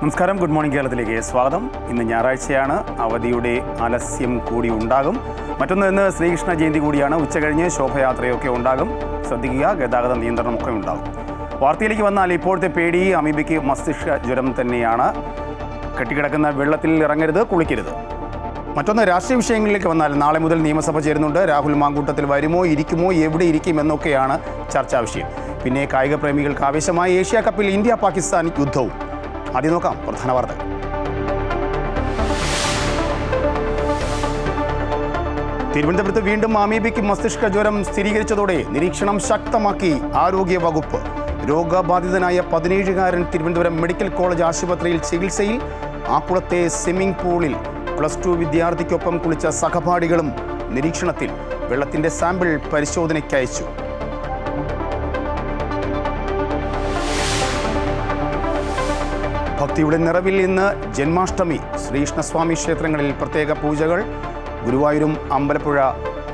നമസ്കാരം, good morning കേരളത്തിലേക്ക് സ്വാഗതം. ഇന്ന് ഞായറാഴ്ചയാണ്, അവധിയുടെ ആലസ്യം കൂടി ഉണ്ടാകും. മറ്റൊന്ന്, ഇന്ന് ശ്രീകൃഷ്ണ ജയന്തി കൂടിയാണ്. ഉച്ചകഴിഞ്ഞ് ശോഭയാത്രയൊക്കെ ഉണ്ടാകും. ശ്രദ്ധിക്കുക, ഗതാഗത നിയന്ത്രണമൊക്കെ ഉണ്ടാകും. വാർത്തയിലേക്ക് വന്നാൽ ഇപ്പോഴത്തെ പേടി അമീബയ്ക്ക് മസ്തിഷ്ക ജ്വരം തന്നെയാണ്. കെട്ടിക്കിടക്കുന്ന വെള്ളത്തിൽ ഇറങ്ങരുത്, കുളിക്കരുത്. മറ്റൊന്ന്, രാഷ്ട്രീയ വിഷയങ്ങളിലേക്ക് വന്നാൽ നാളെ മുതൽ നിയമസഭ ചേരുന്നുണ്ട്. രാഹുൽ മാങ്കൂട്ടത്തിൽ വരുമോ, ഇരിക്കുമോ, എവിടെ ഇരിക്കും എന്നൊക്കെയാണ് ചർച്ചാ വിഷയം. പിന്നെ കായിക പ്രേമികൾക്ക് ആവേശമായി ഏഷ്യ കപ്പിൽ ഇന്ത്യ പാകിസ്ഥാൻ യുദ്ധവും. ആദ്യം നോക്കാം പ്രധാന വാർത്തകൾ. തിരുവനന്തപുരത്ത് വീണ്ടും അമീബയ്ക്ക് മസ്തിഷ്ക ജ്വരം സ്ഥിരീകരിച്ചതോടെ നിരീക്ഷണം ശക്തമാക്കി ആരോഗ്യ വകുപ്പ്. രോഗബാധിതനായ 17-കാരൻ തിരുവനന്തപുരം മെഡിക്കൽ കോളേജ് ആശുപത്രിയിൽ ചികിത്സയിൽ. ആക്കുളത്തെ സ്വിമ്മിംഗ് പൂളിൽ +2 വിദ്യാർത്ഥിക്കൊപ്പം കുളിച്ച സഹപാഠികളും നിരീക്ഷണത്തിൽ. വെള്ളത്തിന്റെ സാമ്പിൾ പരിശോധനയ്ക്കയച്ചു. ഭക്തിയുടെ നിറവിൽ ഇന്ന് ജന്മാഷ്ടമി. ശ്രീകൃഷ്ണസ്വാമി ക്ഷേത്രങ്ങളിൽ പ്രത്യേക പൂജകൾ. ഗുരുവായൂരും അമ്പലപ്പുഴ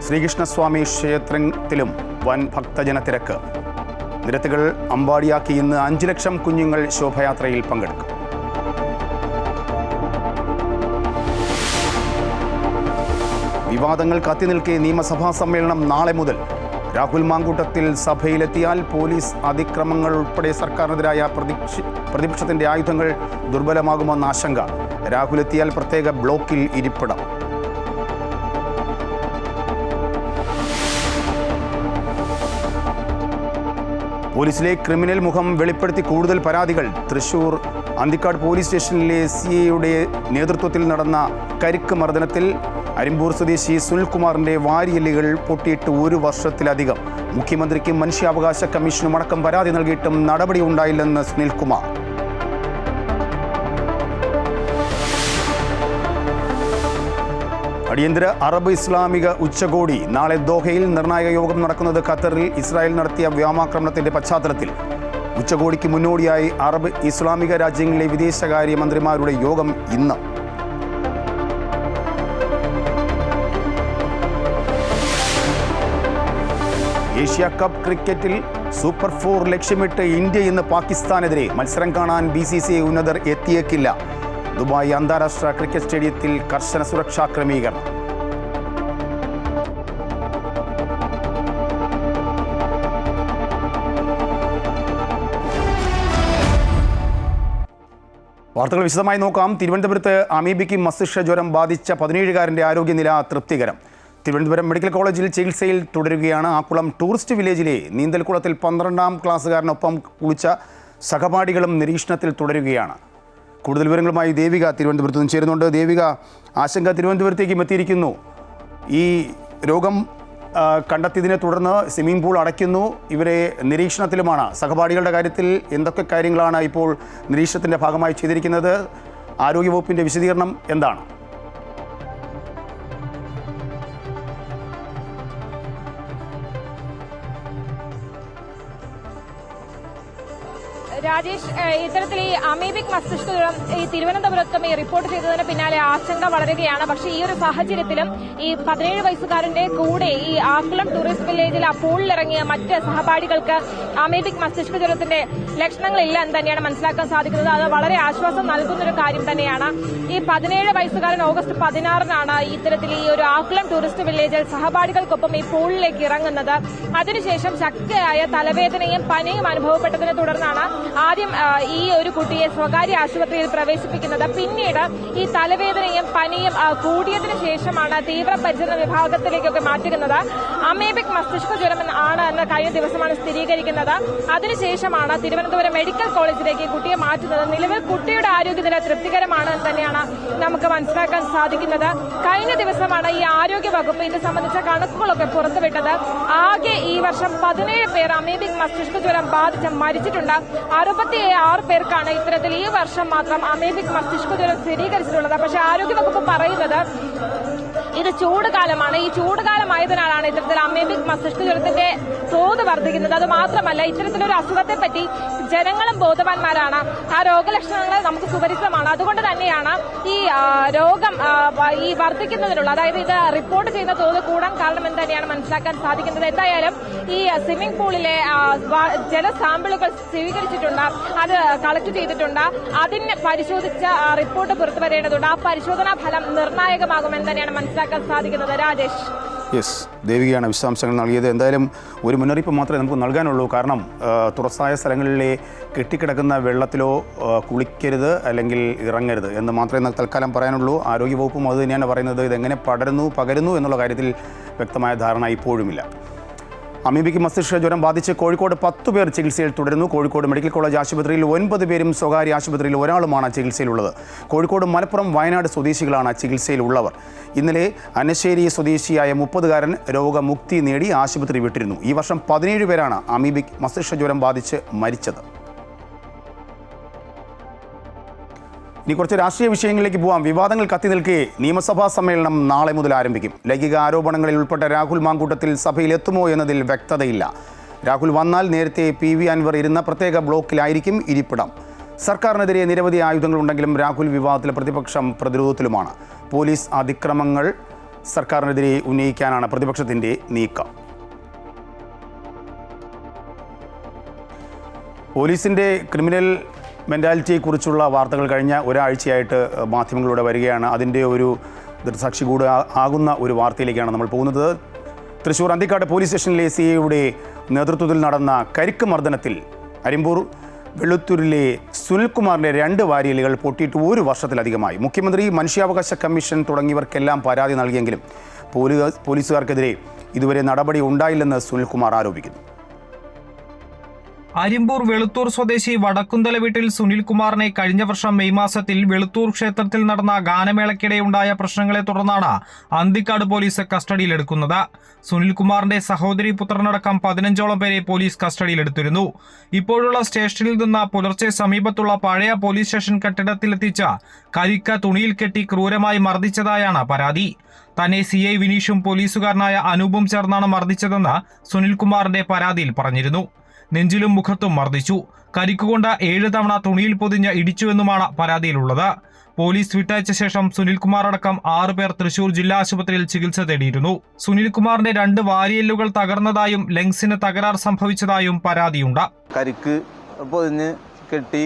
ശ്രീകൃഷ്ണസ്വാമി ക്ഷേത്രത്തിലും വൻ ഭക്തജനത്തിരക്ക്. നിരത്തുകൾ അമ്പാടിയാക്കി ഇന്ന് 5 ലക്ഷം കുഞ്ഞുങ്ങൾ ശോഭയാത്രയിൽ പങ്കെടുക്കും. വിവാദങ്ങൾ കത്തിനിൽക്കെ നിയമസഭാ സമ്മേളനം നാളെ മുതൽ. രാഹുൽ മാങ്കൂട്ടത്തിൽ സഭയിലെത്തിയാൽ പോലീസ് അതിക്രമങ്ങൾ ഉൾപ്പെടെ സർക്കാരിനെതിരായ പ്രതിപക്ഷത്തിന്റെ ആയുധങ്ങൾ ദുർബലമാകുമെന്ന ആശങ്ക. രാഹുൽ എത്തിയാൽ പ്രത്യേക ബ്ലോക്കിൽ ഇരിപ്പിടം. പോലീസിലെ ക്രിമിനൽ മുഖം വെളിപ്പെടുത്തി കൂടുതൽ പരാതികൾ. തൃശൂർ അന്തിക്കാട് പോലീസ് സ്റ്റേഷനിലെ CIയുടെ നേതൃത്വത്തിൽ നടന്ന കരിക്ക് മർദ്ദനത്തിൽ അരിമ്പൂർ സ്വദേശി സുനിൽകുമാറിന്റെ വാരിയെല്ലുകൾ പൊട്ടിയിട്ട് 1 വർഷത്തിലധികം. മുഖ്യമന്ത്രിക്കും മനുഷ്യാവകാശ കമ്മീഷനും അടക്കം പരാതി നൽകിയിട്ടും നടപടി ഉണ്ടായില്ലെന്ന് സുനിൽകുമാർ. അടിയന്തര അറബ് ഇസ്ലാമിക ഉച്ചകോടി നാളെ ദോഹയിൽ. നിർണായക യോഗം നടക്കുന്നത് ഖത്തറിൽ ഇസ്രായേൽ നടത്തിയ വ്യോമാക്രമണത്തിന്റെ പശ്ചാത്തലത്തിൽ. ഉച്ചകോടിക്ക് മുന്നോടിയായി അറബ് ഇസ്ലാമിക രാജ്യങ്ങളിലെ വിദേശകാര്യ മന്ത്രിമാരുടെ യോഗം ഇന്ന്. ഏഷ്യ കപ്പ് ക്രിക്കറ്റിൽ സൂപ്പർ 4 ലക്ഷ്യമിട്ട് ഇന്ത്യ ഇന്ന് പാകിസ്ഥാനെതിരെ. മത്സരം കാണാൻ BCCI ഉന്നതർ എത്തിയേക്കില്ല. ദുബായ് അന്താരാഷ്ട്ര ക്രിക്കറ്റ് സ്റ്റേഡിയത്തിൽ കർശന സുരക്ഷാ ക്രമീകരണം. വാർത്തകൾ വിശദമായി നോക്കാം. തിരുവനന്തപുരത്ത് അമീബയ്ക്ക് മസ്തിഷ്ക ജ്വരം ബാധിച്ച 17-കാരൻ്റെ ആരോഗ്യനില തൃപ്തികരം. തിരുവനന്തപുരം മെഡിക്കൽ കോളേജിൽ ചികിത്സയിൽ തുടരുകയാണ്. ആക്കുളം ടൂറിസ്റ്റ് വില്ലേജിലെ നീന്തൽക്കുളത്തിൽ 12ാം ക്ലാസ്സുകാരനൊപ്പം കുളിച്ച സഹപാഠികളും നിരീക്ഷണത്തിൽ തുടരുകയാണ്. കൂടുതൽ വിവരങ്ങളുമായി ദേവിക തിരുവനന്തപുരത്ത് നിന്ന് ചേരുന്നുണ്ട്. ദേവിക, ആശങ്ക തിരുവനന്തപുരത്തേക്കും എത്തിയിരിക്കുന്നു. ഈ രോഗം കണ്ടെത്തിയതിനെ തുടർന്ന് സ്വിമ്മിംഗ് പൂൾ അടയ്ക്കുന്നു. ഇവരെ നിരീക്ഷണത്തിലുമാണ്. സഹപാഠികളുടെ കാര്യത്തിൽ എന്തൊക്കെ കാര്യങ്ങളാണ് ഇപ്പോൾ നിരീക്ഷണത്തിൻ്റെ ഭാഗമായി ചെയ്തിരിക്കുന്നത്? ആരോഗ്യവകുപ്പിൻ്റെ വിശദീകരണം എന്താണ്? രാജേഷ്, ഇത്തരത്തിൽ ഈ അമീബിക് മസ്തിഷ്ക ജ്വരം ഈ തിരുവനന്തപുരത്തും ഈ റിപ്പോർട്ട് ചെയ്തതിന് പിന്നാലെ ആശങ്ക വളരുകയാണ്. പക്ഷേ ഈ ഒരു സാഹചര്യത്തിലും ഈ 17 വയസ്സുകാരന്റെ കൂടെ ഈ ആക്കുളം ടൂറിസ്റ്റ് വില്ലേജിൽ ആ പൂളിലിറങ്ങിയ മറ്റ് സഹപാഠികൾക്ക് അമീബിക് മസ്തിഷ്ക ജ്വരത്തിന്റെ ലക്ഷണങ്ങളില്ല എന്ന് തന്നെയാണ് മനസ്സിലാക്കാൻ സാധിക്കുന്നത്. അത് വളരെ ആശ്വാസം നൽകുന്നൊരു കാര്യം തന്നെയാണ്. ഈ 17 വയസ്സുകാരൻ ഓഗസ്റ്റ് 16-നാണ് ഇത്തരത്തിൽ ഈ ഒരു ആക്കുളം ടൂറിസ്റ്റ് വില്ലേജിൽ സഹപാഠികൾക്കൊപ്പം ഈ പൂളിലേക്ക് ഇറങ്ങുന്നത്. അതിനുശേഷം ശക്തിയായ തലവേദനയും പനിയും അനുഭവപ്പെട്ടതിനെ തുടർന്നാണ് ആദ്യം ഈ ഒരു കുട്ടിയെ സ്വകാര്യ ആശുപത്രിയിൽ പ്രവേശിപ്പിക്കുന്നത്. പിന്നീട് ഈ തലവേദനയും പനിയും കൂടിയതിനു ശേഷമാണ് തീവ്രപരിചരണ വിഭാഗത്തിലേക്കൊക്കെ മാറ്റുന്നത്. അമീബിക് മസ്തിഷ്ക ജ്വരം ആണ് എന്ന് കഴിഞ്ഞ ദിവസമാണ് സ്ഥിരീകരിക്കുന്നത്. അതിനുശേഷമാണ് തിരുവനന്തപുരം മെഡിക്കൽ കോളേജിലേക്ക് കുട്ടിയെ മാറ്റുന്നത്. നിലവിൽ കുട്ടിയുടെ ആരോഗ്യനില തൃപ്തികരമാണ് എന്ന് തന്നെയാണ് നമുക്ക് മനസ്സിലാക്കാൻ സാധിക്കുന്നത്. കഴിഞ്ഞ ദിവസമാണ് ഈ ആരോഗ്യ വകുപ്പ് ഇത് സംബന്ധിച്ച കണക്കുകളൊക്കെ പുറത്തുവിട്ടത്. ആകെ ഈ വർഷം 17 പേർ അമീബിക് മസ്തിഷ്ക ജ്വരം ബാധിച്ച് മരിച്ചിട്ടുണ്ട്. 66 പേർക്കാണ് ഇത്തരത്തിൽ ഈ വർഷം മാത്രം അമീബിക് മസ്തിഷ്ക ജ്വരം സ്ഥിരീകരിച്ചിട്ടുള്ളത്. പക്ഷേ ആരോഗ്യവകുപ്പ് പറയുന്നത് ഇത് ചൂടുകാലമാണ്. ഈ ചൂടുകാലമായതിനാലാണ് ഇത്തരത്തിൽ അമീബിക് മസ്തിഷ്ക ജ്വരത്തിന്റെ തോത് വർദ്ധിക്കുന്നത്. അത് മാത്രമല്ല, ഇത്തരത്തിലൊരു അസുഖത്തെ പറ്റി ജനങ്ങളും ബോധവാന്മാരാണ്. ആ രോഗലക്ഷണങ്ങൾ നമുക്ക് സുപരിചിതമാണ്. അതുകൊണ്ട് തന്നെയാണ് ഈ രോഗം ഈ വർദ്ധിക്കുന്നതിനുള്ള, അതായത് ഇത് റിപ്പോർട്ട് ചെയ്യുന്ന തോത് കൂടാൻ കാരണമെന്ന് തന്നെയാണ് മനസ്സിലാക്കാൻ സാധിക്കുന്നത്. എന്തായാലും ഈ സ്വിമ്മിംഗ് പൂളിലെ ജലസാമ്പിളുകൾ സ്വീകരിച്ചിട്ടുണ്ട്, അത് കളക്ട് ചെയ്തിട്ടുണ്ട്. അതിന് പരിശോധിച്ച റിപ്പോർട്ട് പുറത്തുവരേണ്ടതുണ്ട്. ആ പരിശോധനാ ഫലം നിർണായകമാകുമെന്ന് തന്നെയാണ് മനസ്സിലാക്കാൻ സാധിക്കുന്നത്. രാജേഷ്. യെസ്, ദേവികയാണ് വിശദാംശങ്ങൾ നൽകിയത്. എന്തായാലും ഒരു മുന്നറിയിപ്പ് മാത്രമേ നമുക്ക് നൽകാനുള്ളൂ. കാരണം തുറസായ സ്ഥലങ്ങളിലെ കെട്ടിക്കിടക്കുന്ന വെള്ളത്തിലോ കുളിക്കരുത് അല്ലെങ്കിൽ ഇറങ്ങരുത് എന്ന് മാത്രമേ തൽക്കാലം പറയാനുള്ളൂ. ആരോഗ്യവകുപ്പും അത് തന്നെയാണ് പറയുന്നത്. ഇതെങ്ങനെ പകരുന്നു എന്നുള്ള കാര്യത്തിൽ വ്യക്തമായ ധാരണ ഇപ്പോഴുമില്ല. അമീബിക്ക് മസ്തിഷ്ക ജ്വരം ബാധിച്ച് കോഴിക്കോട് 10 പേർ ചികിത്സയിൽ തുടരുന്നു. കോഴിക്കോട് മെഡിക്കൽ കോളേജ് ആശുപത്രിയിൽ 9 പേരും സ്വകാര്യ ആശുപത്രിയിൽ ഒരാളുമാണ് ചികിത്സയിലുള്ളത്. കോഴിക്കോട്, മലപ്പുറം, വയനാട് സ്വദേശികളാണ് ചികിത്സയിലുള്ളവർ. ഇന്നലെ അനശ്ശേരി സ്വദേശിയായ 30-കാരൻ രോഗമുക്തി നേടി ആശുപത്രി വിട്ടിരുന്നു. ഈ വർഷം 17 പേരാണ് അമീബിക് മസ്തിഷ്ക ജ്വരം ബാധിച്ച് മരിച്ചത്. ഇനി കുറച്ച് രാഷ്ട്രീയ വിഷയങ്ങളിലേക്ക് പോവാം. വിവാദങ്ങൾ കത്തി നിൽക്കെ നിയമസഭാ സമ്മേളനം നാളെ മുതൽ ആരംഭിക്കും. ലൈംഗിക ആരോപണങ്ങളിൽ ഉൾപ്പെട്ട രാഹുൽ മാങ്കൂട്ടത്തിൽ സഭയിലെത്തുമോ എന്നതിൽ വ്യക്തതയില്ല. രാഹുൽ വന്നാൽ നേരത്തെ PV അൻവർ ഇരുന്ന പ്രത്യേക ബ്ലോക്കിലായിരിക്കും ഇരിപ്പിടം. സർക്കാരിനെതിരെ നിരവധി ആയുധങ്ങളുണ്ടെങ്കിലും രാഹുൽ വിവാദത്തിലെ പ്രതിപക്ഷം പ്രതിരോധത്തിലുമാണ്. പോലീസ് അതിക്രമങ്ങൾ സർക്കാരിനെതിരെ ഉന്നയിക്കാനാണ് പ്രതിപക്ഷത്തിൻ്റെ നീക്കം. പോലീസിൻ്റെ ക്രിമിനൽ മെൻറ്റാലിറ്റിയെക്കുറിച്ചുള്ള വാർത്തകൾ കഴിഞ്ഞ ഒരാഴ്ചയായിട്ട് മാധ്യമങ്ങളിലൂടെ വരികയാണ്. അതിൻ്റെ ഒരു ദൃക്സാക്ഷി കൂടെ ആകുന്ന ഒരു വാർത്തയിലേക്കാണ് നമ്മൾ പോകുന്നത്. തൃശ്ശൂർ അന്തിക്കാട് പോലീസ് സ്റ്റേഷനിലെ CIയുടെ നേതൃത്വത്തിൽ നടന്ന കരിക്ക് മർദ്ദനത്തിൽ അരിമ്പൂർ വെളുത്തൂരിലെ സുനിൽകുമാറിൻ്റെ 2 വാരിയലുകൾ പൊട്ടിയിട്ട് 1 വർഷത്തിലധികമായി. മുഖ്യമന്ത്രി, മനുഷ്യാവകാശ കമ്മീഷൻ തുടങ്ങിയവർക്കെല്ലാം പരാതി നൽകിയെങ്കിലും പോലീസുകാർക്കെതിരെ ഇതുവരെ നടപടി ഉണ്ടായില്ലെന്ന് സുനിൽകുമാർ ആരോപിക്കുന്നു. അരിമ്പൂർ വെളുത്തൂർ സ്വദേശി വടക്കുന്തല വീട്ടിൽ സുനിൽകുമാറിനെ കഴിഞ്ഞ വർഷം മെയ് മാസത്തിൽ വെളുത്തൂർ ക്ഷേത്രത്തിൽ നടന്ന ഗാനമേളയ്ക്കിടെയുണ്ടായ പ്രശ്നങ്ങളെ തുടർന്നാണ് അന്തിക്കാട് പോലീസ് കസ്റ്റഡിയിലെടുക്കുന്നത്. സുനിൽകുമാറിന്റെ സഹോദരി പുത്രനടക്കം 15ഓളം പേരെ പോലീസ് കസ്റ്റഡിയിലെടുത്തിരുന്നു. ഇപ്പോഴുള്ള സ്റ്റേഷനിൽ നിന്ന് പുലർച്ചെ സമീപത്തുള്ള പഴയ പോലീസ് സ്റ്റേഷൻ കെട്ടിടത്തിലെത്തിച്ച കരിക്ക തുണിയിൽ കെട്ടി ക്രൂരമായി മർദ്ദിച്ചതായാണ് പരാതി. തന്നെ CI വിനീഷും പോലീസുകാരനായ അനൂപും ചേർന്നാണ് മർദ്ദിച്ചതെന്ന് സുനിൽകുമാറിന്റെ പരാതിയിൽ പറഞ്ഞിരുന്നു. നെഞ്ചിലും മുഖത്തും മർദ്ദിച്ചു. കരിക്കുകൊണ്ട് 7 തവണ തുണിയിൽ പൊതിഞ്ഞ് ഇടിച്ചുവെന്നുമാണ് പരാതിയിലുള്ളത്. പോലീസ് വിട്ടയച്ച ശേഷം സുനിൽകുമാർ അടക്കം 6 പേർ തൃശൂർ ജില്ലാ ആശുപത്രിയിൽ ചികിത്സ തേടിയിരുന്നു. സുനിൽകുമാറിന്റെ 2 വാരിയെല്ലുകൾ തകർന്നതായും ലങ്സിന് തകരാർ സംഭവിച്ചതായും പരാതിയുണ്ട്. കരിക്ക് പൊതിഞ്ഞ് കെട്ടി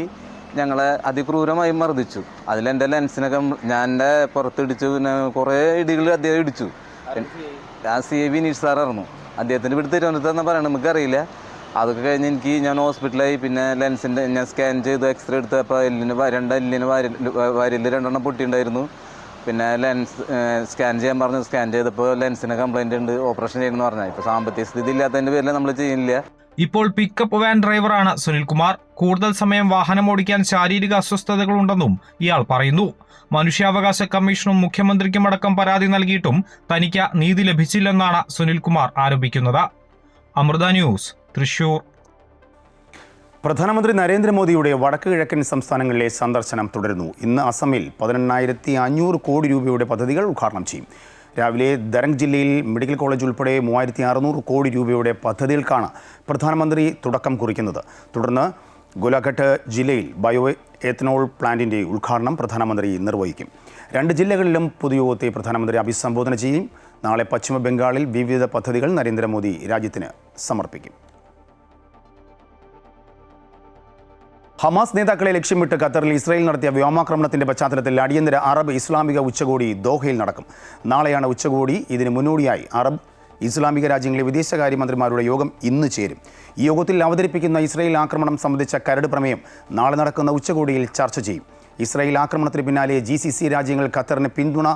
ഞങ്ങളെ അതിക്രൂരമായി മർദ്ദിച്ചു. അതിലെൻ്റെ ലെൻസിനൊക്കെ ഞാൻ എൻ്റെ പുറത്തിടിച്ചു. പിന്നെ കുറേ ഇടികൾ അദ്ദേഹം ഇടിച്ചു. CI വിനീഷ് സാറായിരുന്നു. അദ്ദേഹത്തിൻ്റെ വീട് തിരുവനന്തപുരത്തെന്ന് പറയണം, നമുക്കറിയില്ല. അതൊക്കെ കഴിഞ്ഞ് ഞാൻ ഹോസ്പിറ്റലായി. പിന്നെ ലെൻസിൻ്റെ ഞാൻ സ്കാൻ ചെയ്തു, എക്സ്റേ എടുത്ത്. അപ്പോൾ എല്ലിന് 2 വാരിയിൽ 2 പൊട്ടിയിട്ടുണ്ടായിരുന്നു. പിന്നെ ലെൻസ് സ്കാൻ ചെയ്യാൻ പറഞ്ഞു. സ്കാൻ ചെയ്തപ്പോൾ ലെൻസിന് കംപ്ലൈൻറ്റ് ഉണ്ട്, ഓപ്പറേഷൻ ചെയ്യണമെന്ന് പറഞ്ഞാൽ. ഇപ്പോൾ സാമ്പത്തിക സ്ഥിതി ഇല്ലാത്തതിൻ്റെ പേരിൽ നമ്മൾ ചെയ്യുന്നില്ല. ഇപ്പോൾ പിക്കപ്പ് വാൻ ഡ്രൈവറാണ് സുനിൽകുമാർ. കൂടുതൽ സമയം വാഹനം ഓടിക്കാൻ ശാരീരിക അസ്വസ്ഥതകളുണ്ടെന്നും ഇയാൾ പറയുന്നു. മനുഷ്യാവകാശ കമ്മീഷനും മുഖ്യമന്ത്രിക്കും അടക്കം പരാതി നൽകിയിട്ടും തനിക്ക് നീതി ലഭിച്ചില്ലെന്നാണ് സുനിൽകുമാർ ആരോപിക്കുന്നത്. അമൃത ന്യൂസ്, തൃശൂർ. പ്രധാനമന്ത്രി നരേന്ദ്രമോദിയുടെ വടക്ക് കിഴക്കൻ സംസ്ഥാനങ്ങളിലെ സന്ദർശനം തുടരുന്നു. ഇന്ന് അസമിൽ 18,500 കോടി രൂപയുടെ പദ്ധതികൾ ഉദ്ഘാടനം ചെയ്യും. രാവിലെ ദരംഗ് ജില്ലയിൽ മെഡിക്കൽ കോളേജ് ഉൾപ്പെടെ 3,600 കോടി രൂപയുടെ പദ്ധതികൾക്കാണ് പ്രധാനമന്ത്രി തുടക്കം കുറിക്കുന്നത്. തുടർന്ന് ഗോലാഘട്ട് ജില്ലയിൽ ബയോ എത്തനോൾ പ്ലാന്റിൻ്റെ ഉദ്ഘാടനം പ്രധാനമന്ത്രി നിർവഹിക്കും. 2 ജില്ലകളിലും പൊതുയോഗത്തെ പ്രധാനമന്ത്രി അഭിസംബോധന ചെയ്യും. നാളെ പശ്ചിമ ബംഗാളിൽ വിവിധ പദ്ധതികൾ നരേന്ദ്രമോദി രാജ്യത്തിന് സമർപ്പിക്കും. ഹമാസ് നേതാക്കളെ ലക്ഷ്യമിട്ട് ഖത്തറിൽ ഇസ്രായേൽ നടത്തിയ വ്യോമാക്രമണത്തിന്റെ പശ്ചാത്തലത്തിൽ അടിയന്തര അറബ് ഇസ്ലാമിക ഉച്ചകോടി ദോഹയിൽ നടക്കും. നാളെയാണ് ഉച്ചകോടി. ഇതിന് മുന്നോടിയായി അറബ് ഇസ്ലാമിക രാജ്യങ്ങളിലെ വിദേശകാര്യമന്ത്രിമാരുടെ യോഗം ഇന്ന് ചേരും. ഈ യോഗത്തിൽ അവതരിപ്പിക്കുന്ന ഇസ്രായേൽ ആക്രമണം സംബന്ധിച്ച കരട് പ്രമേയം നാളെ നടക്കുന്ന ഉച്ചകോടിയിൽ ചർച്ച ചെയ്യും. ഇസ്രായേൽ ആക്രമണത്തിന് പിന്നാലെ GCC രാജ്യങ്ങൾ ഖത്തറിന് പിന്തുണ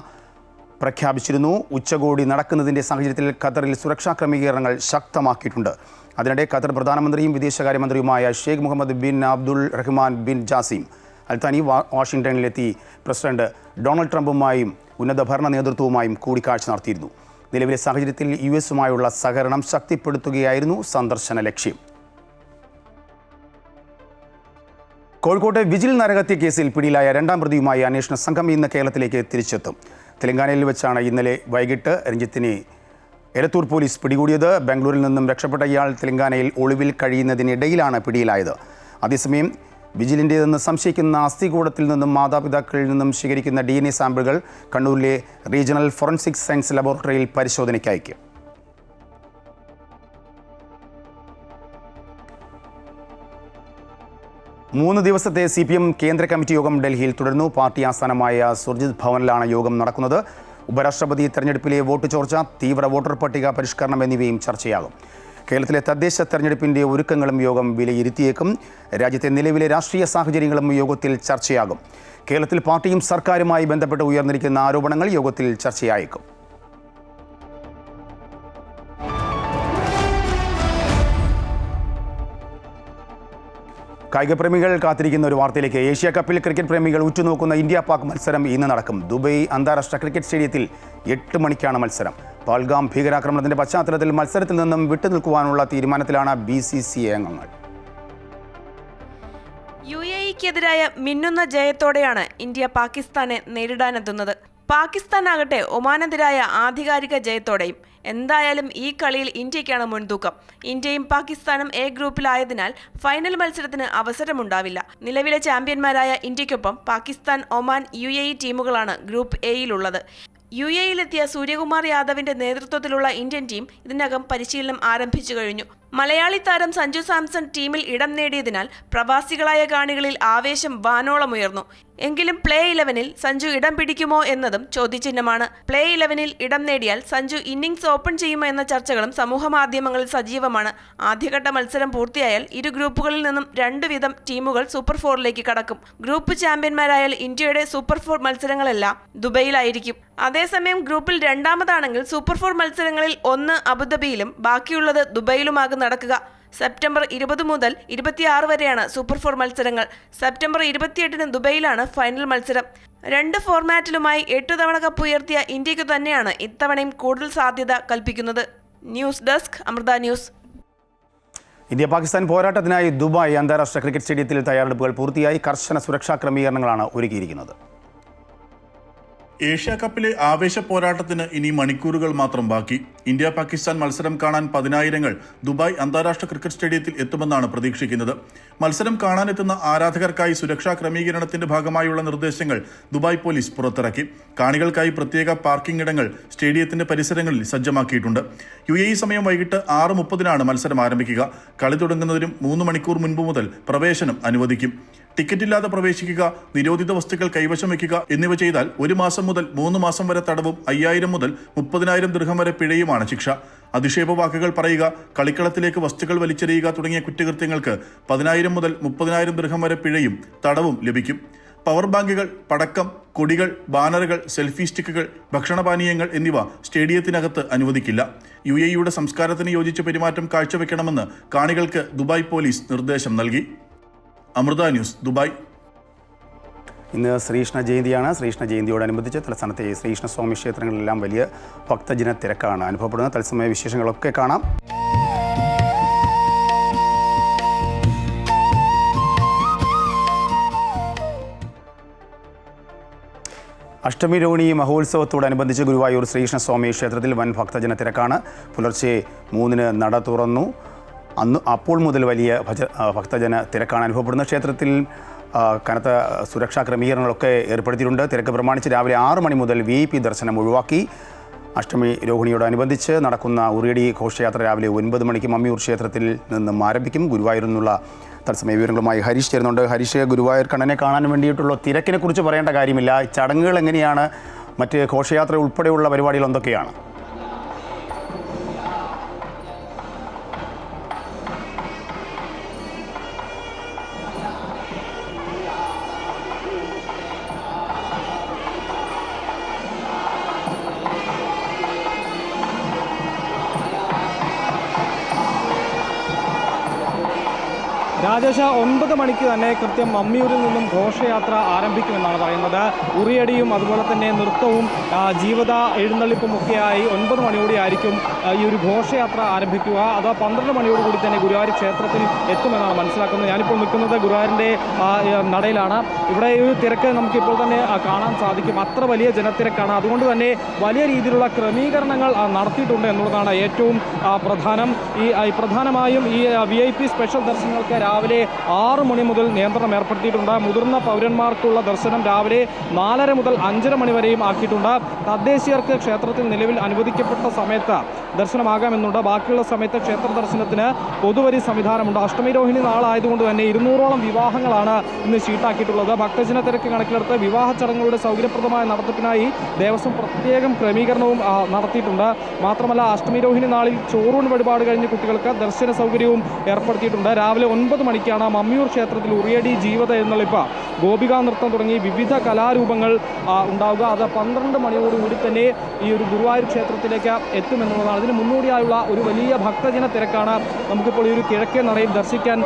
പ്രഖ്യാപിച്ചിരുന്നു. ഉച്ചകോടി നടക്കുന്നതിൻ്റെ സാഹചര്യത്തിൽ ഖത്തറിൽ സുരക്ഷാ ക്രമീകരണങ്ങൾ ശക്തമാക്കിയിട്ടുണ്ട്. അതിനിടെ ഖത്തർ പ്രധാനമന്ത്രിയും വിദേശകാര്യമന്ത്രിയുമായ Sheikh Mohammed bin Abdul Rahman bin Jassim Al Thani വാഷിംഗ്ടണിലെത്തി പ്രസിഡന്റ് ഡൊണാൾഡ് ട്രംപുമായും ഉന്നത ഭരണ നേതൃത്വവുമായും കൂടിക്കാഴ്ച നടത്തിയിരുന്നു. നിലവിലെ സാഹചര്യത്തിൽ US-ഉമായുള്ള സഹകരണം ശക്തിപ്പെടുത്തുകയായിരുന്നു സന്ദർശന ലക്ഷ്യം. കോഴിക്കോട്ടെ വിജിൽ നരഹത്യ കേസിൽ പിടിയിലായ 2ാം പ്രതിയുമായി അന്വേഷണ സംഘം ഇന്ന് കേരളത്തിലേക്ക് തിരിച്ചെത്തും. തെലങ്കാനയിൽ വെച്ചാണ് ഇന്നലെ വൈകിട്ട് രഞ്ജിത്തിനെ എലത്തൂർ പോലീസ് പിടികൂടിയത്. ബാംഗ്ലൂരിൽ നിന്നും രക്ഷപ്പെട്ട ഇയാൾ തെലങ്കാനയിൽ ഒളിവിൽ കഴിയുന്നതിനിടയിലാണ് പിടിയിലായത്. അതേസമയം വിജിലിൻ്റേതെന്ന് സംശയിക്കുന്ന അസ്ഥികൂടത്തിൽ നിന്നും മാതാപിതാക്കളിൽ നിന്നും ശേഖരിക്കുന്ന DNA സാമ്പിളുകൾ കണ്ണൂരിലെ റീജിയണൽ ഫോറൻസിക് സയൻസ് ലബോറട്ടറിയിൽ പരിശോധനയ്ക്ക് അയക്കും. മൂന്ന് ദിവസത്തെ CPM കേന്ദ്ര കമ്മിറ്റി യോഗം ഡൽഹിയിൽ തുടരുന്നു. പാർട്ടി ആസ്ഥാനമായ സുർജിത് ഭവനിലാണ് യോഗം നടക്കുന്നത്. ഉപരാഷ്ട്രപതി തെരഞ്ഞെടുപ്പിലെ വോട്ട് ചോർച്ച, തീവ്ര വോട്ടർ പട്ടിക പരിഷ്കരണം എന്നിവയും ചർച്ചയാകും. കേരളത്തിലെ തദ്ദേശ തെരഞ്ഞെടുപ്പിൻ്റെ ഒരുക്കങ്ങളും യോഗം വിലയിരുത്തിയേക്കും. രാജ്യത്തെ നിലവിലെ രാഷ്ട്രീയ സാഹചര്യങ്ങളും യോഗത്തിൽ ചർച്ചയാകും. കേരളത്തിൽ പാർട്ടിയും സർക്കാരുമായി ബന്ധപ്പെട്ട് ഉയർന്നിരിക്കുന്ന ആരോപണങ്ങൾ യോഗത്തിൽ ചർച്ചയായേക്കും. കായിക പ്രേമികൾ കാത്തിരിക്കുന്ന ഒരു വാർത്തയിലേക്ക്. ഏഷ്യ കപ്പിൽ ക്രിക്കറ്റ് പ്രേമികൾ ഉറ്റുനോക്കുന്ന ഇന്ത്യ-പാക് മത്സരം ഇന്ന് നടക്കും. ദുബൈ അന്താരാഷ്ട്ര ക്രിക്കറ്റ് സ്റ്റേഡിയത്തിൽ 8 മണിക്കാണ് മത്സരം. പാൽഗാം ഭീകരാക്രമണത്തിന്റെ പശ്ചാത്തലത്തിൽ മത്സരത്തിൽ നിന്നും വിട്ടുനിൽക്കുവാനുള്ള തീരുമാനത്തിലാണ് BCCI അംഗങ്ങൾ. UAEക്കെതിരായ മിന്നുന്ന ജയത്തോടെയാണ് ഇന്ത്യ പാകിസ്ഥാനെ നേരിടാനെത്തുന്നത്. പാകിസ്ഥാനാകട്ടെ ഒമാനെതിരായ ആധികാരിക ജയത്തോടെയും. എന്തായാലും ഈ കളിയിൽ ഇന്ത്യക്കാണ് മുൻതൂക്കം. ഇന്ത്യയും പാകിസ്ഥാനും A ഗ്രൂപ്പിലായതിനാൽ ഫൈനൽ മത്സരത്തിന് അവസരമുണ്ടാവില്ല. നിലവിലെ ചാമ്പ്യന്മാരായ ഇന്ത്യക്കൊപ്പം പാകിസ്ഥാൻ, ഒമാൻ, UAE ടീമുകളാണ് ഗ്രൂപ്പ് Aയിലുള്ളത്. UAEയിലെത്തിയ സൂര്യകുമാർ യാദവിന്റെ നേതൃത്വത്തിലുള്ള ഇന്ത്യൻ ടീം ഇതിനകം പരിശീലനം ആരംഭിച്ചു കഴിഞ്ഞു. മലയാളി താരം സഞ്ജു സാംസൺ ടീമിൽ ഇടം നേടിയതിനാൽ പ്രവാസികളായ കാണികളിൽ ആവേശം വാനോളമുയർന്നു. എങ്കിലും പ്ലേ 11-ൽ സഞ്ജു ഇടം പിടിക്കുമോ എന്നതും ചോദ്യചിഹ്നമാണ്. പ്ലേ 11-ൽ ഇടം നേടിയാൽ സഞ്ജു ഇന്നിംഗ്സ് ഓപ്പൺ ചെയ്യുമോ എന്ന ചർച്ചകളും സമൂഹമാധ്യമങ്ങളിൽ സജീവമാണ്. ആദ്യഘട്ട മത്സരം പൂർത്തിയായാൽ ഇരു ഗ്രൂപ്പുകളിൽ നിന്നും 2 വീതം ടീമുകൾ സൂപ്പർ 4ലേക്ക് കടക്കും. ഗ്രൂപ്പ് ചാമ്പ്യന്മാരായാൽ ഇന്ത്യയുടെ സൂപ്പർ 4 മത്സരങ്ങളെല്ലാം ദുബൈയിലായിരിക്കും. അതേസമയം ഗ്രൂപ്പിൽ രണ്ടാമതാണെങ്കിൽ സൂപ്പർ 4 മത്സരങ്ങളിൽ 1 അബുദാബിയിലും ബാക്കിയുള്ളത് ദുബൈയിലുമാകും നടക്കുക. സെപ്റ്റംബർ 20 മുതൽ 26 വരെയാണ് സൂപ്പർ 4 മത്സരങ്ങൾ. സെപ്റ്റംബർ 28-ന് ദുബൈയിലാണ് ഫൈനൽ മത്സരം. 2 ഫോർമാറ്റിലുമായി 8 തവണ കപ്പ് ഉയർത്തിയ ഇന്ത്യക്ക് തന്നെയാണ് ഇത്തവണയും കൂടുതൽ സാധ്യത കൽപ്പിക്കുന്നത്. News desk, Amrita news. India Pakistan പോരാട്ടത്തിനായി Dubai അന്താരാഷ്ട്ര ക്രിക്കറ്റ് സ്റ്റേഡിയത്തിൽ തയ്യാറെടുപ്പുകൾ പൂർത്തിയായി. കർശന സുരക്ഷാ ക്രമീകരണങ്ങളാണ് ഒരുക്കിയിരിക്കുന്നത്. ഏഷ്യ കപ്പിലെ ആവേശ പോരാട്ടത്തിന് ഇനി മണിക്കൂറുകൾ മാത്രം ബാക്കി. ഇന്ത്യ-പാകിസ്ഥാൻ മത്സരം കാണാൻ 10,000-ങ്ങൾ ദുബായ് അന്താരാഷ്ട്ര ക്രിക്കറ്റ് സ്റ്റേഡിയത്തിൽ എത്തുമെന്നാണ് പ്രതീക്ഷിക്കുന്നത്. മത്സരം കാണാനെത്തുന്ന ആരാധകർക്കായി സുരക്ഷാ ക്രമീകരണത്തിന്റെ ഭാഗമായുള്ള നിർദ്ദേശങ്ങൾ ദുബായ് പോലീസ് പുറത്തിറക്കി. കാണികൾക്കായി പ്രത്യേക പാർക്കിംഗ് ഇടങ്ങൾ സ്റ്റേഡിയത്തിന്റെ പരിസരങ്ങളിൽ സജ്ജമാക്കിയിട്ടുണ്ട്. UAE സമയം വൈകിട്ട് 6:30-നാണ് മത്സരം ആരംഭിക്കുക. കളി തുടങ്ങുന്നതിനും 3 മണിക്കൂർ മുൻപ് മുതൽ പ്രവേശനം അനുവദിക്കും. ടിക്കറ്റില്ലാതെ പ്രവേശിക്കുക, നിരോധിത വസ്തുക്കൾ കൈവശം വയ്ക്കുക എന്നിവ ചെയ്താൽ 1 മാസം മുതൽ 3 മാസം വരെ തടവും 5,000 മുതൽ 30,000 ദിർഹം വരെ പിഴയുമാണ് ശിക്ഷ. അധിക്ഷേപ വാക്കുകൾ പറയുക, കളിക്കളത്തിലേക്ക് വസ്തുക്കൾ വലിച്ചെറിയുക തുടങ്ങിയ കുറ്റകൃത്യങ്ങൾക്ക് 10,000 മുതൽ 30,000 ദിർഹം വരെ പിഴയും തടവും ലഭിക്കും. പവർ ബാങ്കുകൾ, പടക്കം, കൊടികൾ, ബാനറുകൾ, സെൽഫി സ്റ്റിക്കുകൾ, ഭക്ഷണപാനീയങ്ങൾ എന്നിവ സ്റ്റേഡിയത്തിനകത്ത് അനുവദിക്കില്ല. UAEയുടെ സംസ്കാരത്തിന് യോജിച്ച പെരുമാറ്റം കാഴ്ചവെക്കണമെന്ന് കാണികൾക്ക് ദുബായ് പോലീസ് നിർദ്ദേശം നൽകി. Amrita news, Dubai. ഇന്ന് ശ്രീകൃഷ്ണ ജയന്തിയാണ്. ശ്രീകൃഷ്ണ ജയന്തിയോടനുബന്ധിച്ച് തലസ്ഥാനത്തെ ശ്രീകൃഷ്ണസ്വാമി ക്ഷേത്രങ്ങളിലെല്ലാം വലിയ ഭക്തജന തിരക്കാണ് അനുഭവപ്പെടുന്നത്. തത്സമയ വിശേഷങ്ങളൊക്കെ കാണാം. അഷ്ടമി രോഹിണി മഹോത്സവത്തോടനുബന്ധിച്ച് ഗുരുവായൂർ ശ്രീകൃഷ്ണസ്വാമി ക്ഷേത്രത്തിൽ വൻ ഭക്തജന തിരക്കാണ്. പുലർച്ചെ 3-ന് നട തുറന്നു. അപ്പോൾ മുതൽ വലിയ ഭക്തജന തിരക്കാണ് അനുഭവപ്പെടുന്നത്. ക്ഷേത്രത്തിൽ കനത്ത സുരക്ഷാ ക്രമീകരണങ്ങളൊക്കെ ഏർപ്പെടുത്തിയിട്ടുണ്ട്. തിരക്ക് പ്രമാണിച്ച് രാവിലെ 6 മണി മുതൽ VIP ദർശനം ഒഴിവാക്കി. അഷ്ടമി രോഹിണിയോടനുബന്ധിച്ച് നടക്കുന്ന ഉറിയടി ഘോഷയാത്ര രാവിലെ 9 മണിക്ക് മമ്മിയൂർ ക്ഷേത്രത്തിൽ നിന്നും ആരംഭിക്കും. ഗുരുവായൂരിൽ നിന്നുള്ള തത്സമയ വിവരങ്ങളുമായി ഹരീഷ് ചേരുന്നുണ്ട്. ഹരീഷ്, ഗുരുവായൂർ കണ്ണനെ കാണാൻ വേണ്ടിയിട്ടുള്ള തിരക്കിനെ കുറിച്ച് പറയേണ്ട കാര്യമില്ല. ചടങ്ങുകൾ എങ്ങനെയാണ്? മറ്റ് ഘോഷയാത്ര ഉൾപ്പെടെയുള്ള പരിപാടികൾ എന്തൊക്കെയാണ്? രാജേഷ 9 മണിക്ക് തന്നെ കൃത്യം മമ്മിയൂരിൽ നിന്നും ഘോഷയാത്ര ആരംഭിക്കുമെന്നാണ് പറയുന്നത്. ഉറിയടിയും അതുപോലെ തന്നെ നൃത്തവും ജീവിത എഴുന്നള്ളിപ്പും ഒക്കെയായി 9 മണിയോടെ ആയിരിക്കും ഈ ഒരു ഘോഷയാത്ര ആരംഭിക്കുക. അത് 12 മണിയോടുകൂടി തന്നെ ഗുരുവായൂർ ക്ഷേത്രത്തിൽ എത്തുമെന്നാണ് മനസ്സിലാക്കുന്നത്. ഞാനിപ്പോൾ നിൽക്കുന്നത് ഗുരുവായൂരിൻ്റെ നടയിലാണ്. ഇവിടെ ഈ ഒരു തിരക്ക് നമുക്കിപ്പോൾ തന്നെ കാണാൻ സാധിക്കും. അത്ര വലിയ ജനത്തിരക്കാണ്. അതുകൊണ്ട് തന്നെ വലിയ രീതിയിലുള്ള ക്രമീകരണങ്ങൾ നടത്തിയിട്ടുണ്ട് എന്നുള്ളതാണ് ഏറ്റവും പ്രധാനം. പ്രധാനമായും ഈ VIP സ്പെഷ്യൽ ദർശനങ്ങൾക്ക് രാവിലെ രാവിലെ 6 മണി മുതൽ നിയന്ത്രണം ഏർപ്പെടുത്തിയിട്ടുണ്ട്. മുതിർന്ന പൗരന്മാർക്കുള്ള ദർശനം രാവിലെ 4:30 മുതൽ 5:30 മണി വരെയും ആക്കിയിട്ടുണ്ട്. തദ്ദേശീയർക്ക് ക്ഷേത്രത്തിൽ നിലവിൽ അനുവദിക്കപ്പെട്ട സമയത്ത് ദർശനമാകാമെന്നുണ്ട്. ബാക്കിയുള്ള സമയത്ത് ക്ഷേത്ര ദർശനത്തിന് പൊതുവരി സംവിധാനമുണ്ട്. അഷ്ടമി രോഹിണി നാളായതുകൊണ്ട് തന്നെ 200ഓളം വിവാഹങ്ങളാണ് ഇന്ന് ഷീട്ടാക്കിയിട്ടുള്ളത്. ഭക്തജന തിരക്ക് കണക്കിലെടുത്ത് വിവാഹ ചടങ്ങുകളുടെ സൗകര്യപ്രദമായ നടത്തിപ്പിനായി ദേവസ്വം പ്രത്യേകം ക്രമീകരണവും നടത്തിയിട്ടുണ്ട്. മാത്രമല്ല അഷ്ടമി രോഹിണി നാളിൽ ചോറൂൺ വഴിപാട് കഴിഞ്ഞ് കുട്ടികൾക്ക് ദർശന സൗകര്യവും ഏർപ്പെടുത്തിയിട്ടുണ്ട്. രാവിലെ 9 മണിക്കാണ് മമ്മിയൂർ ക്ഷേത്രത്തിൽ ഉറിയടി ജീവിത എഴുന്നള്ളിപ്പ്, ഗോപികാ നൃത്തം തുടങ്ങി വിവിധ കലാരൂപങ്ങൾ ഉണ്ടാവുക. അത് 12 മണിയോടുകൂടി തന്നെ ഈ ഒരു ഗുരുവായൂർ ക്ഷേത്രത്തിലേക്ക് എത്തുമെന്നുള്ളതാണ്. അതിന് മുന്നോടിയായുള്ള ഒരു വലിയ ഭക്തജന തിരക്കാണ് നമുക്കിപ്പോൾ ഈ ഒരു കിഴക്കേ നടയിൽ ദർശിക്കാൻ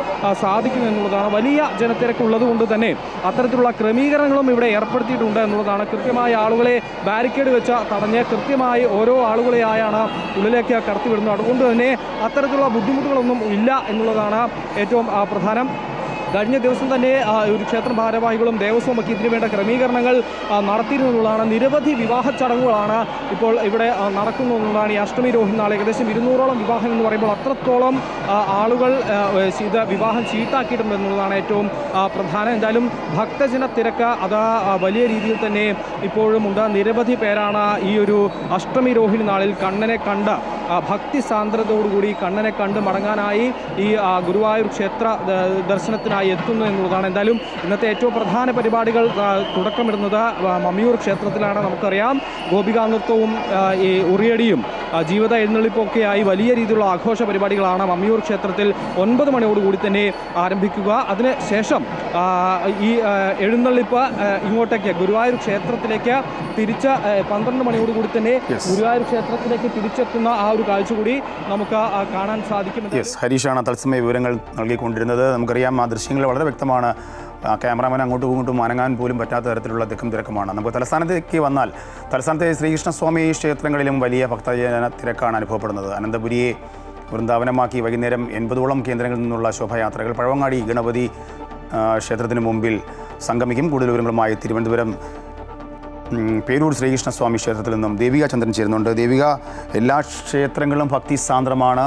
സാധിക്കുമെന്നുള്ളതാണ്. വലിയ ജനത്തിരക്ക് ഉള്ളതുകൊണ്ട് തന്നെ അത്തരത്തിലുള്ള ക്രമീകരണങ്ങളും ഇവിടെ ഏർപ്പെടുത്തിയിട്ടുണ്ട് എന്നുള്ളതാണ്. കൃത്യമായ ആളുകളെ ബാരിക്കേഡ് വെച്ച് തടഞ്ഞ് കൃത്യമായി ഓരോ ആളുകളെയായാണ് ഉള്ളിലേക്ക് കടത്തിവിടുന്നത്. അതുകൊണ്ട് തന്നെ അത്തരത്തിലുള്ള ബുദ്ധിമുട്ടുകളൊന്നും ഇല്ല എന്നുള്ളതാണ് ഏറ്റവും പ്രധാനം. കഴിഞ്ഞ ദിവസം തന്നെ ഒരു ക്ഷേത്ര ഭാരവാഹികളും ദേവസ്വം ഒക്കെ ഇതിനു വേണ്ട ക്രമീകരണങ്ങൾ നടത്തിയിരുന്നതാണ്. നിരവധി വിവാഹ ചടങ്ങുകളാണ് ഇപ്പോൾ ഇവിടെ നടക്കുന്നതെന്നുള്ളതാണ്. ഈ അഷ്ടമി രോഹിണി നാൾ ഏകദേശം 200ഓളം വിവാഹം എന്ന് പറയുമ്പോൾ അത്രത്തോളം ആളുകൾ ഇത് വിവാഹം ചീട്ടാക്കിയിട്ടുണ്ടെന്നുള്ളതാണ് ഏറ്റവും പ്രധാനം. എന്തായാലും ഭക്തജന തിരക്ക് അത് വലിയ രീതിയിൽ തന്നെ ഇപ്പോഴും ഉണ്ട്. നിരവധി പേരാണ് ഈ ഒരു അഷ്ടമി രോഹിണി നാളിൽ കണ്ണനെ കണ്ട് ഭക്തി സാന്ദ്രതയോടുകൂടി കണ്ണനെ കണ്ട് മടങ്ങാനായി ഈ ഗുരുവായൂർ ക്ഷേത്ര ദർശനത്തിനായി എത്തുന്നു എന്നുള്ളതാണ്. എന്തായാലും ഇന്നത്തെ ഏറ്റവും പ്രധാന പരിപാടികൾ തുടക്കമിടുന്നത് മമ്മിയൂർ ക്ഷേത്രത്തിലാണ്. നമുക്കറിയാം ഗോപികാ നൃത്തവും ഈ ഉറിയടിയും ജീവിത എഴുന്നള്ളിപ്പൊക്കെയായി വലിയ രീതിയിലുള്ള ആഘോഷ പരിപാടികളാണ് മമ്മിയൂർ ക്ഷേത്രത്തിൽ 9 മണിയോടുകൂടി തന്നെ ആരംഭിക്കുക. അതിന് ശേഷം ഈ എഴുന്നള്ളിപ്പ് ഇങ്ങോട്ടേക്ക് ഗുരുവായൂർ ക്ഷേത്രത്തിലേക്ക് തിരിച്ച് 12 മണിയോടുകൂടി തന്നെ ഗുരുവായൂർ ക്ഷേത്രത്തിലേക്ക് തിരിച്ചെത്തുന്ന ആ ഒരു കാഴ്ച കൂടി നമുക്ക് കാണാൻ സാധിക്കും. ഹരീഷാണ് തത്സമയ വിവരങ്ങൾ നൽകിക്കൊണ്ടിരുന്നത്. നമുക്കറിയാം ആ ദൃശ്യങ്ങൾ വളരെ വ്യക്തമാണ്. ക്യാമറാമാൻ അങ്ങോട്ടും ഇങ്ങോട്ടും അനങ്ങാൻ പോലും പറ്റാത്ത തരത്തിലുള്ള തിരക്കുമാണ്. നമുക്ക് തലസ്ഥാനത്തേക്ക് വന്നാൽ തലസ്ഥാനത്തെ ശ്രീകൃഷ്ണസ്വാമി ക്ഷേത്രങ്ങളിലും വലിയ ഭക്തജന തിരക്കാണ് അനുഭവപ്പെടുന്നത്. അനന്തപുരിയെ വൃന്ദാവനമാക്കി വൈകുന്നേരം 80ഓളം കേന്ദ്രങ്ങളിൽ നിന്നുള്ള ശോഭായാത്രകൾ പഴവങ്ങാടി ഗണപതി ക്ഷേത്രത്തിന് മുമ്പിൽ സംഗമിക്കും. കൂടുതൽ വിവരങ്ങളുമായി തിരുവനന്തപുരം പേരൂർ ശ്രീകൃഷ്ണസ്വാമി ക്ഷേത്രത്തിൽ നിന്നും ദേവിക ചന്ദ്രൻ ചേരുന്നുണ്ട്. ദേവിക, എല്ലാ ക്ഷേത്രങ്ങളും ഭക്തി സാന്ദ്രമാണ്.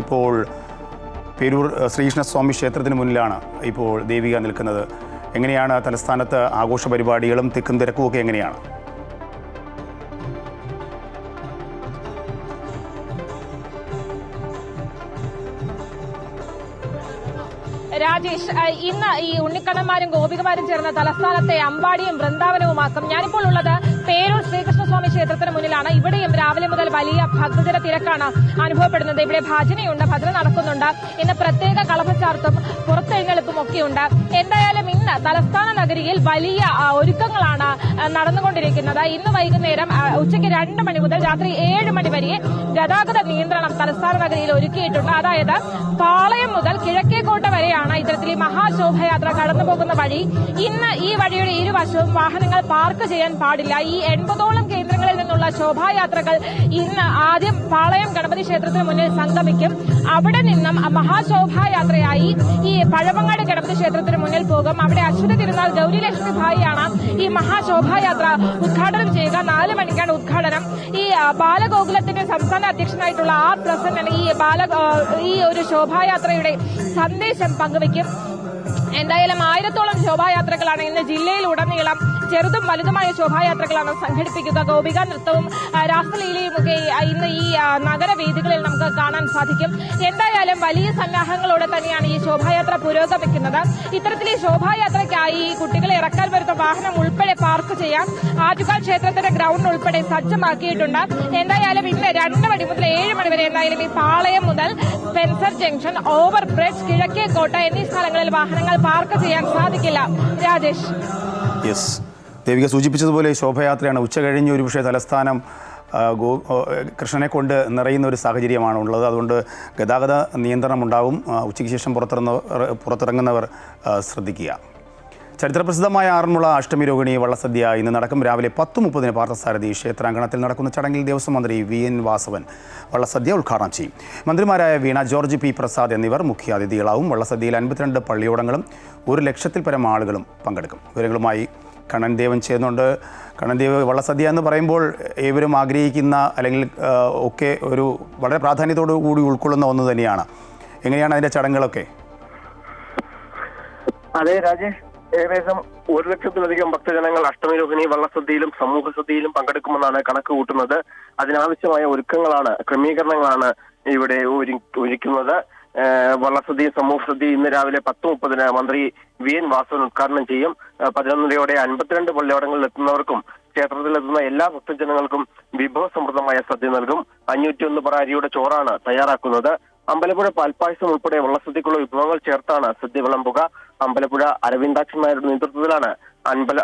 ഇപ്പോൾ പേരൂർ ശ്രീകൃഷ്ണസ്വാമി ക്ഷേത്രത്തിന് മുന്നിലാണ് ഇപ്പോൾ ദേവിക നിൽക്കുന്നത്. എങ്ങനെയാണ് തലസ്ഥാനത്ത് ആഘോഷ പരിപാടികളും തിക്കും തിരക്കും ഒക്കെ എങ്ങനെയാണ്? രാജേഷ്, ഇന്ന് ഈ ഉണ്ണിക്കണ്ണന്മാരും ഗോപികമാരും ചേർന്ന തലസ്ഥാനത്തെ അമ്പാടിയും വൃന്ദാവനവുമാക്കും. ഞാനിപ്പോൾ ഉള്ളത് പേരൂർ ശ്രീകൃഷ്ണസ്വാമി ക്ഷേത്രത്തിന് മുന്നിലാണ്. ഇവിടെയും രാവിലെ മുതൽ വലിയ ഭക്തജന തിരക്കാണ് അനുഭവപ്പെടുന്നത്. ഇവിടെ ഭജനയുണ്ട്, ഭജന നടക്കുന്നുണ്ട്. ഇന്ന് പ്രത്യേക കളഭച്ചാർത്തും പുറത്തെഴുന്നള്ളിപ്പും ഒക്കെയുണ്ട്. എന്തായാലും ഇന്ന് തലസ്ഥാന നഗരിയിൽ വലിയ ഒരുക്കങ്ങളാണ് നടന്നുകൊണ്ടിരിക്കുന്നത്. ഇന്ന് വൈകുന്നേരം ഉച്ചയ്ക്ക് 2 മണി മുതൽ രാത്രി 7 മണി വരെ ഗതാഗത നിയന്ത്രണം തലസ്ഥാന നഗരിയിൽ ഒരുക്കിയിട്ടുണ്ട്. അതായത് പാളയം മുതൽ കിഴക്കേക്കോട്ട വരെയാണ് ഇത്തരത്തിൽ ഈ മഹാശോഭയാത്ര കടന്നുപോകുന്ന വഴി. ഇന്ന് ഈ വഴിയുടെ ഇരുവശവും വാഹനങ്ങൾ പാർക്ക് ചെയ്യാൻ പാടില്ല. ഈ 80ഓളം കേന്ദ്രങ്ങളിൽ നിന്നുള്ള ശോഭായാത്രകൾ ഇന്ന് ആദ്യം പാളയം ഗണപതി ക്ഷേത്രത്തിന് മുന്നിൽ സംഗമിക്കും. അവിടെ നിന്നും മഹാശോഭായാത്രയായി ഈ പഴവങ്ങാട് ഗണപതി ക്ഷേത്രത്തിന് മുന്നിൽ പോകും. അവിടെ അശ്വതി തിരുനാൾ ഗൗരി ലക്ഷ്മി ഭായിയാണ് ഈ മഹാശോഭായാത്ര ഉദ്ഘാടനം ചെയ്യുക. 4 മണിക്കാണ് ഉദ്ഘാടനം. ഈ ബാലഗോകുലത്തിന്റെ സംസ്ഥാന അധ്യക്ഷനായിട്ടുള്ള ആർ പ്രസന്നൻ ഈ ഒരു ശോഭായാത്രയുടെ സന്ദേശം പങ്കുവയ്ക്കും. എന്തായാലും 1000ഓളം ശോഭായാത്രകളാണ് ഇന്ന് ജില്ലയിലുടനീളം ചെറുതും വലുതുമായ ശോഭായാത്രകളാണ് സംഘടിപ്പിക്കുക. ഗോപികാ നൃത്തവും രാസലീലയും ഒക്കെ ഇന്ന് ഈ നഗരവേദികളിൽ നമുക്ക് കാണാൻ സാധിക്കും. എന്തായാലും വലിയ സന്നാഹങ്ങളോടെ തന്നെയാണ് ഈ ശോഭായാത്ര പുരോഗമിക്കുന്നത്. ഇത്തരത്തിൽ ഈ ശോഭായാത്രയ്ക്കായി കുട്ടികളെ ഇറക്കാൻ വരുന്ന വാഹനം ഉൾപ്പെടെ പാർക്ക് ചെയ്യാൻ ആറ്റുകാൽ ക്ഷേത്രത്തിന്റെ ഗ്രൗണ്ട് ഉൾപ്പെടെ സജ്ജമാക്കിയിട്ടുണ്ട്. എന്തായാലും ഇന്ന് 2 മണി മുതൽ 7 മണി വരെ എന്തായാലും ഈ പാളയം മുതൽ Spencer junction, over bridge, Kizhakkekotta എന്നീ സ്ഥലങ്ങളിൽ വാഹനങ്ങൾ പാർക്ക് ചെയ്യാൻ സാധിക്കില്ല. രാജേഷ്. യെസ്, ദേവിക സൂചിപ്പിച്ചതുപോലെ ശോഭയാത്രയാണ്. ഉച്ച കഴിഞ്ഞ് ഒരുപക്ഷെ തലസ്ഥാനം കൃഷ്ണനെ കൊണ്ട് നിറയുന്ന ഒരു സാഹചര്യമാണ് ഉള്ളത്. അതുകൊണ്ട് ഗതാഗത നിയന്ത്രണം ഉണ്ടാവും. ഉച്ചയ്ക്ക് ശേഷം പുറത്തിറങ്ങുന്നവർ ശ്രദ്ധിക്കുക. ചരിത്രപ്രസിദ്ധമായ ആറന്മുള അഷ്ടമി രോഹിണി വള്ളസദ്യ ഇന്ന് നടക്കും. രാവിലെ 10:30 പാർത്ഥസാരഥി ക്ഷേത്രാങ്കണത്തിൽ നടക്കുന്ന ചടങ്ങിൽ ദേവസ്വം മന്ത്രി VN വാസവൻ വള്ളസദ്യ ഉദ്ഘാടനം ചെയ്യും. മന്ത്രിമാരായ വീണ ജോർജ്, P പ്രസാദ് എന്നിവർ മുഖ്യാതിഥികളാവും. വള്ളസദ്യയിൽ 52 പള്ളിയോടങ്ങളും 1 ലക്ഷത്തിൽ പരം ആളുകളും പങ്കെടുക്കും. വിവരങ്ങളുമായി കണ്ണൻ ദേവൻ ചേരുന്നുണ്ട്. കണ്ണൻ ദേവ്, വള്ളസദ്യ എന്ന് പറയുമ്പോൾ ഏവരും ആഗ്രഹിക്കുന്ന അല്ലെങ്കിൽ ഒക്കെ ഒരു വളരെ പ്രാധാന്യത്തോടു കൂടി ഉൾക്കൊള്ളുന്ന ഒന്ന് തന്നെയാണ്. എങ്ങനെയാണ് അതിൻ്റെ ചടങ്ങുകളൊക്കെ? അതെ രാജേഷ്, ഏകദേശം 1 ലക്ഷത്തിലധികം ഭക്തജനങ്ങൾ അഷ്ടമിരോഹിണി വള്ളസദ്യയിലും സമൂഹ സദ്യയിലും പങ്കെടുക്കുമെന്നാണ് കണക്ക് കൂട്ടുന്നത്. അതിനാവശ്യമായ ഒരുക്കങ്ങളാണ്, ക്രമീകരണങ്ങളാണ് ഇവിടെ ഒരുക്കുന്നത്. വള്ളസദ്യയും സമൂഹ സദ്യയും ഇന്ന് രാവിലെ 10:30 മന്ത്രി VN വാസവൻ ഉദ്ഘാടനം ചെയ്യും. 11:30 52 പള്ളിയോടങ്ങളിൽ എത്തുന്നവർക്കും ക്ഷേത്രത്തിലെത്തുന്ന എല്ലാ ഭക്തജനങ്ങൾക്കും വിഭവസമൃദ്ധമായ സദ്യ നൽകും. 501 പറ അരിയുടെ ചോറാണ് തയ്യാറാക്കുന്നത്. അമ്പലപ്പുഴ പാൽപ്പായസം ഉൾപ്പെടെ വള്ളസദ്യക്കുള്ള വിഭവങ്ങൾ ചേർത്താണ് സദ്യ വിളമ്പുക. അമ്പലപ്പുഴ അരവിന്ദാക്ഷൻ നായരുടെ നേതൃത്വത്തിലാണ്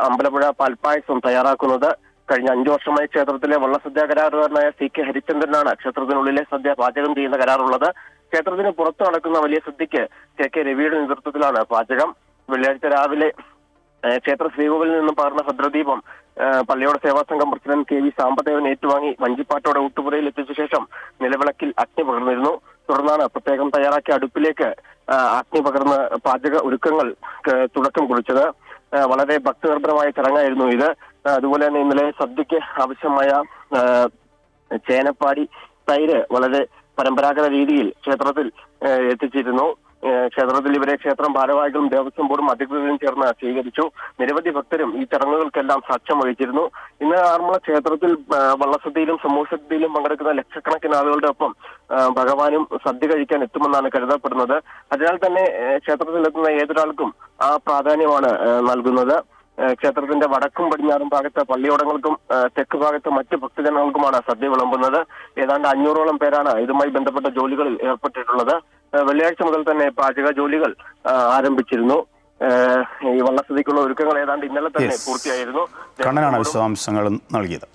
അമ്പലപ്പുഴ പാൽപ്പായസം തയ്യാറാക്കുന്നത്. കഴിഞ്ഞ 5 വർഷമായി ക്ഷേത്രത്തിലെ വള്ളസദ്യ കരാറുകാരനായ CK ഹരിചന്ദ്രനാണ് ക്ഷേത്രത്തിനുള്ളിലെ സദ്യ പാചകം ചെയ്യുന്ന കരാറുള്ളത്. ക്ഷേത്രത്തിന് പുറത്ത് നടക്കുന്ന വലിയ സദ്യക്ക് KK രവിയുടെ നേതൃത്വത്തിലാണ് പാചകം. വെള്ളിയാഴ്ച രാവിലെ ക്ഷേത്ര ശ്രീകോവിലിൽ നിന്നും പകർന്ന ഭദ്രദീപം പള്ളിയോട് സേവാസംഘം പ്രസിഡന്റ് KV സാമ്പദേവൻ ഏറ്റുവാങ്ങി വഞ്ചിപ്പാട്ടോടെ ഊട്ടുപുരയിൽ എത്തിച്ച ശേഷം നിലവിളക്കിൽ അഗ്നി പകർന്നിരുന്നു. തുടർന്നാണ് പ്രത്യേകം തയ്യാറാക്കിയ അടുപ്പിലേക്ക് അഗ്നി പകർന്ന് പാചക ഒരുക്കങ്ങൾ തുടക്കം കുറിച്ചത്. വളരെ ഭക്തിനിർഭരമായ ചടങ്ങായിരുന്നു ഇത്. അതുപോലെ തന്നെ ഇന്നലെ സദ്യക്ക് ആവശ്യമായ ചേനപ്പാടി, തൈര് വളരെ പരമ്പരാഗത രീതിയിൽ ക്ഷേത്രത്തിൽ എത്തിച്ചിരുന്നു. ക്ഷേത്രത്തിൽ ഇവരെ ക്ഷേത്രം ഭാരവാഹികളും ദേവസ്വം ബോർഡും അധികൃതരും ചേർന്ന് സ്വീകരിച്ചു. നിരവധി ഭക്തരും ഈ ചടങ്ങുകൾക്കെല്ലാം സാക്ഷ്യം വഹിച്ചിരുന്നു. ഇന്ന് ആറന്മുള ക്ഷേത്രത്തിൽ വള്ളസദ്യയിലും സമൂഹ സദ്യയിലും പങ്കെടുക്കുന്ന ലക്ഷക്കണക്കിന് ആളുകളുടെ ഒപ്പം ഭഗവാനും സദ്യ കഴിക്കാൻ എത്തുമെന്നാണ് കരുതപ്പെടുന്നത്. അതിനാൽ തന്നെ ക്ഷേത്രത്തിലെത്തുന്ന ഏതൊരാൾക്കും ആ പ്രാധാന്യമാണ് നൽകുന്നത്. ക്ഷേത്രത്തിന്റെ വടക്കും പടിഞ്ഞാറും ഭാഗത്ത് പള്ളിയോടങ്ങൾക്കും തെക്ക് ഭാഗത്ത് മറ്റ് ഭക്തജനങ്ങൾക്കുമാണ് സദ്യ വിളമ്പുന്നത്. ഏതാണ്ട് 500ഓളം പേരാണ് ഇതുമായി ബന്ധപ്പെട്ട ജോലികളിൽ ഏർപ്പെട്ടിട്ടുള്ളത്. വെള്ളിയാഴ്ച മുതൽ തന്നെ പാചക ജോലികൾ ആരംഭിച്ചിരുന്നു. ഈ വള്ളസദ്യക്കുള്ള ഒരുക്കങ്ങൾ ഏതാണ്ട് ഇന്നലെ തന്നെ പൂർത്തിയായിരുന്നു. കണ്ണനാണ് വിശദാംശങ്ങൾ നൽകിയത്.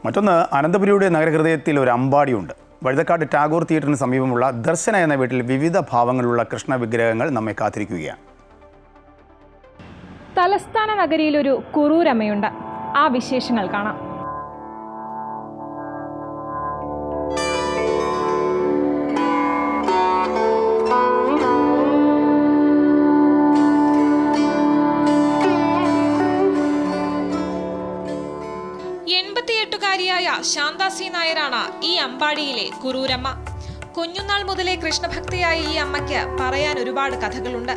മറ്റൊന്ന്, അനന്തപുരിയുടെ നഗരഹൃദയത്തിൽ ഒരു അമ്പാടിയുണ്ട്. വഴുതക്കാട് ടാഗോർ തിയേറ്ററിന് സമീപമുള്ള ദർശന എന്ന വീട്ടിൽ വിവിധ ഭാവങ്ങളുള്ള കൃഷ്ണ വിഗ്രഹങ്ങൾ നമ്മെ കാത്തിരിക്കുകയാണ്. തലസ്ഥാന നഗരിയിൽ ഒരു കുറൂരമ്മയുണ്ട്. ആ വിശേഷങ്ങൾ കാണാം. ായ ശാന്താസി നായരാണ് ഈ അമ്പാടിയിലെ കുറൂരമ്മ. കുഞ്ഞുനാൾ മുതലേ കൃഷ്ണഭക്തിയായ ഈ അമ്മയ്ക്ക് പറയാൻ ഒരുപാട് കഥകളുണ്ട്.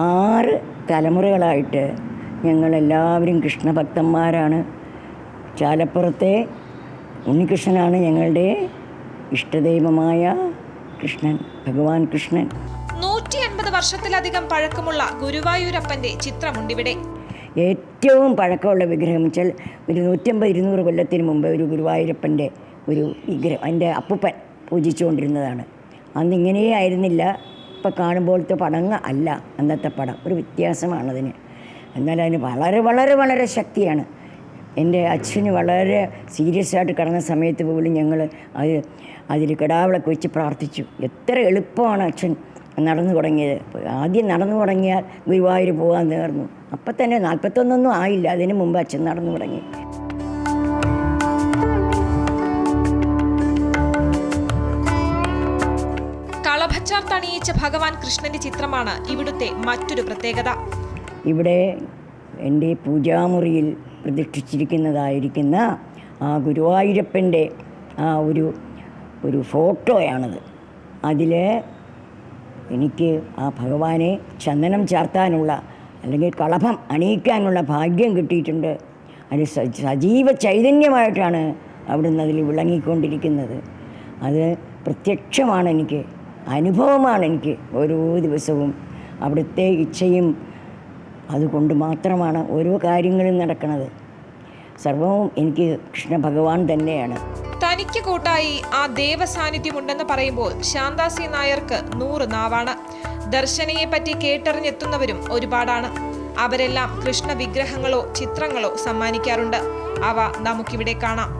6 തലമുറകളായിട്ട് ഞങ്ങളെല്ലാവരും കൃഷ്ണഭക്തന്മാരാണ്. ചാലപ്പുറത്തെ ഉണ്ണികൃഷ്ണനാണ് ഞങ്ങളുടെ ഇഷ്ടദൈവമായ കൃഷ്ണൻ, ഭഗവാൻ കൃഷ്ണൻ. 150 വർഷത്തിലധികം പഴക്കമുള്ള ഗുരുവായൂരപ്പന്റെ ചിത്രമുണ്ടിവിടെ. ഏറ്റവും പഴക്കമുള്ള വിഗ്രഹം വെച്ചാൽ ഒരു 150-200 കൊല്ലത്തിന് മുമ്പ് ഒരു ഗുരുവായൂരപ്പൻ്റെ ഒരു വിഗ്രഹം എൻ്റെ അപ്പൂപ്പൻ പൂജിച്ചുകൊണ്ടിരുന്നതാണ്. അന്ന് ഇങ്ങനെയേ ആയിരുന്നില്ല. ഇപ്പം കാണുമ്പോഴത്തെ പടങ്ങ് അല്ല അന്നത്തെ പടം, ഒരു വ്യത്യാസമാണതിന്. എന്നാൽ അതിന് വളരെ വളരെ വളരെ ശക്തിയാണ്. എൻ്റെ അച്ഛന് വളരെ സീരിയസ് ആയിട്ട് കിടന്ന സമയത്ത് പോലും ഞങ്ങൾ അതിൽ കിടാവിളക്ക് വെച്ച് പ്രാർത്ഥിച്ചു. എത്ര എളുപ്പമാണ് അച്ഛൻ നടന്നു തുടങ്ങിയത്. ആദ്യം നടന്നു തുടങ്ങിയാൽ ഗുരുവായൂർ പോകാൻ നേർന്നു. അപ്പം തന്നെ 41 ആയില്ല, അതിന് മുമ്പ് അച്ഛൻ നടന്നു തുടങ്ങി. കളഭച്ചാർ തണിയിച്ച ഭഗവാൻ കൃഷ്ണന്റെ ചിത്രമാണ് ഇവിടുത്തെ മറ്റൊരു പ്രത്യേകത. ഇവിടെ എൻ്റെ പൂജാമുറിയിൽ പ്രതിഷ്ഠിച്ചിരിക്കുന്ന ആ ഗുരുവായൂരപ്പൻ്റെ ആ ഒരു ഫോട്ടോയാണത്. അതിൽ എനിക്ക് ആ ഭഗവാനെ ചന്ദനം ചാർത്താനുള്ള അല്ലെങ്കിൽ കളഭം അണിയിക്കാനുള്ള ഭാഗ്യം കിട്ടിയിട്ടുണ്ട്. അത് സജീവ ചൈതന്യമായിട്ടാണ് അവിടുന്ന് അതിൽ വിളങ്ങിക്കൊണ്ടിരിക്കുന്നത്. അത് പ്രത്യക്ഷമാണ് എനിക്ക്, അനുഭവമാണ് എനിക്ക്. ഓരോ ദിവസവും അവിടുത്തെ ഇച്ഛയും അതുകൊണ്ട് മാത്രമാണ് ഓരോ കാര്യങ്ങളും നടക്കുന്നത്. സർവവും എനിക്ക് കൃഷ്ണ ഭഗവാൻ തന്നെയാണ്. തനിക്ക് കൂട്ടായി ആ ദേവസാന്നിധ്യമുണ്ടെന്ന് പറയുമ്പോൾ ശാന്താസി നായർക്ക് 100 നാവാണ്. ദർശനയെ പറ്റി കേട്ടറിഞ്ഞെത്തുന്നവരും ഒരുപാടാണ്. അവരെല്ലാം കൃഷ്ണ വിഗ്രഹങ്ങളോ ചിത്രങ്ങളോ സമ്മാനിക്കാറുണ്ട്. അവ നമുക്കിവിടെ കാണാം.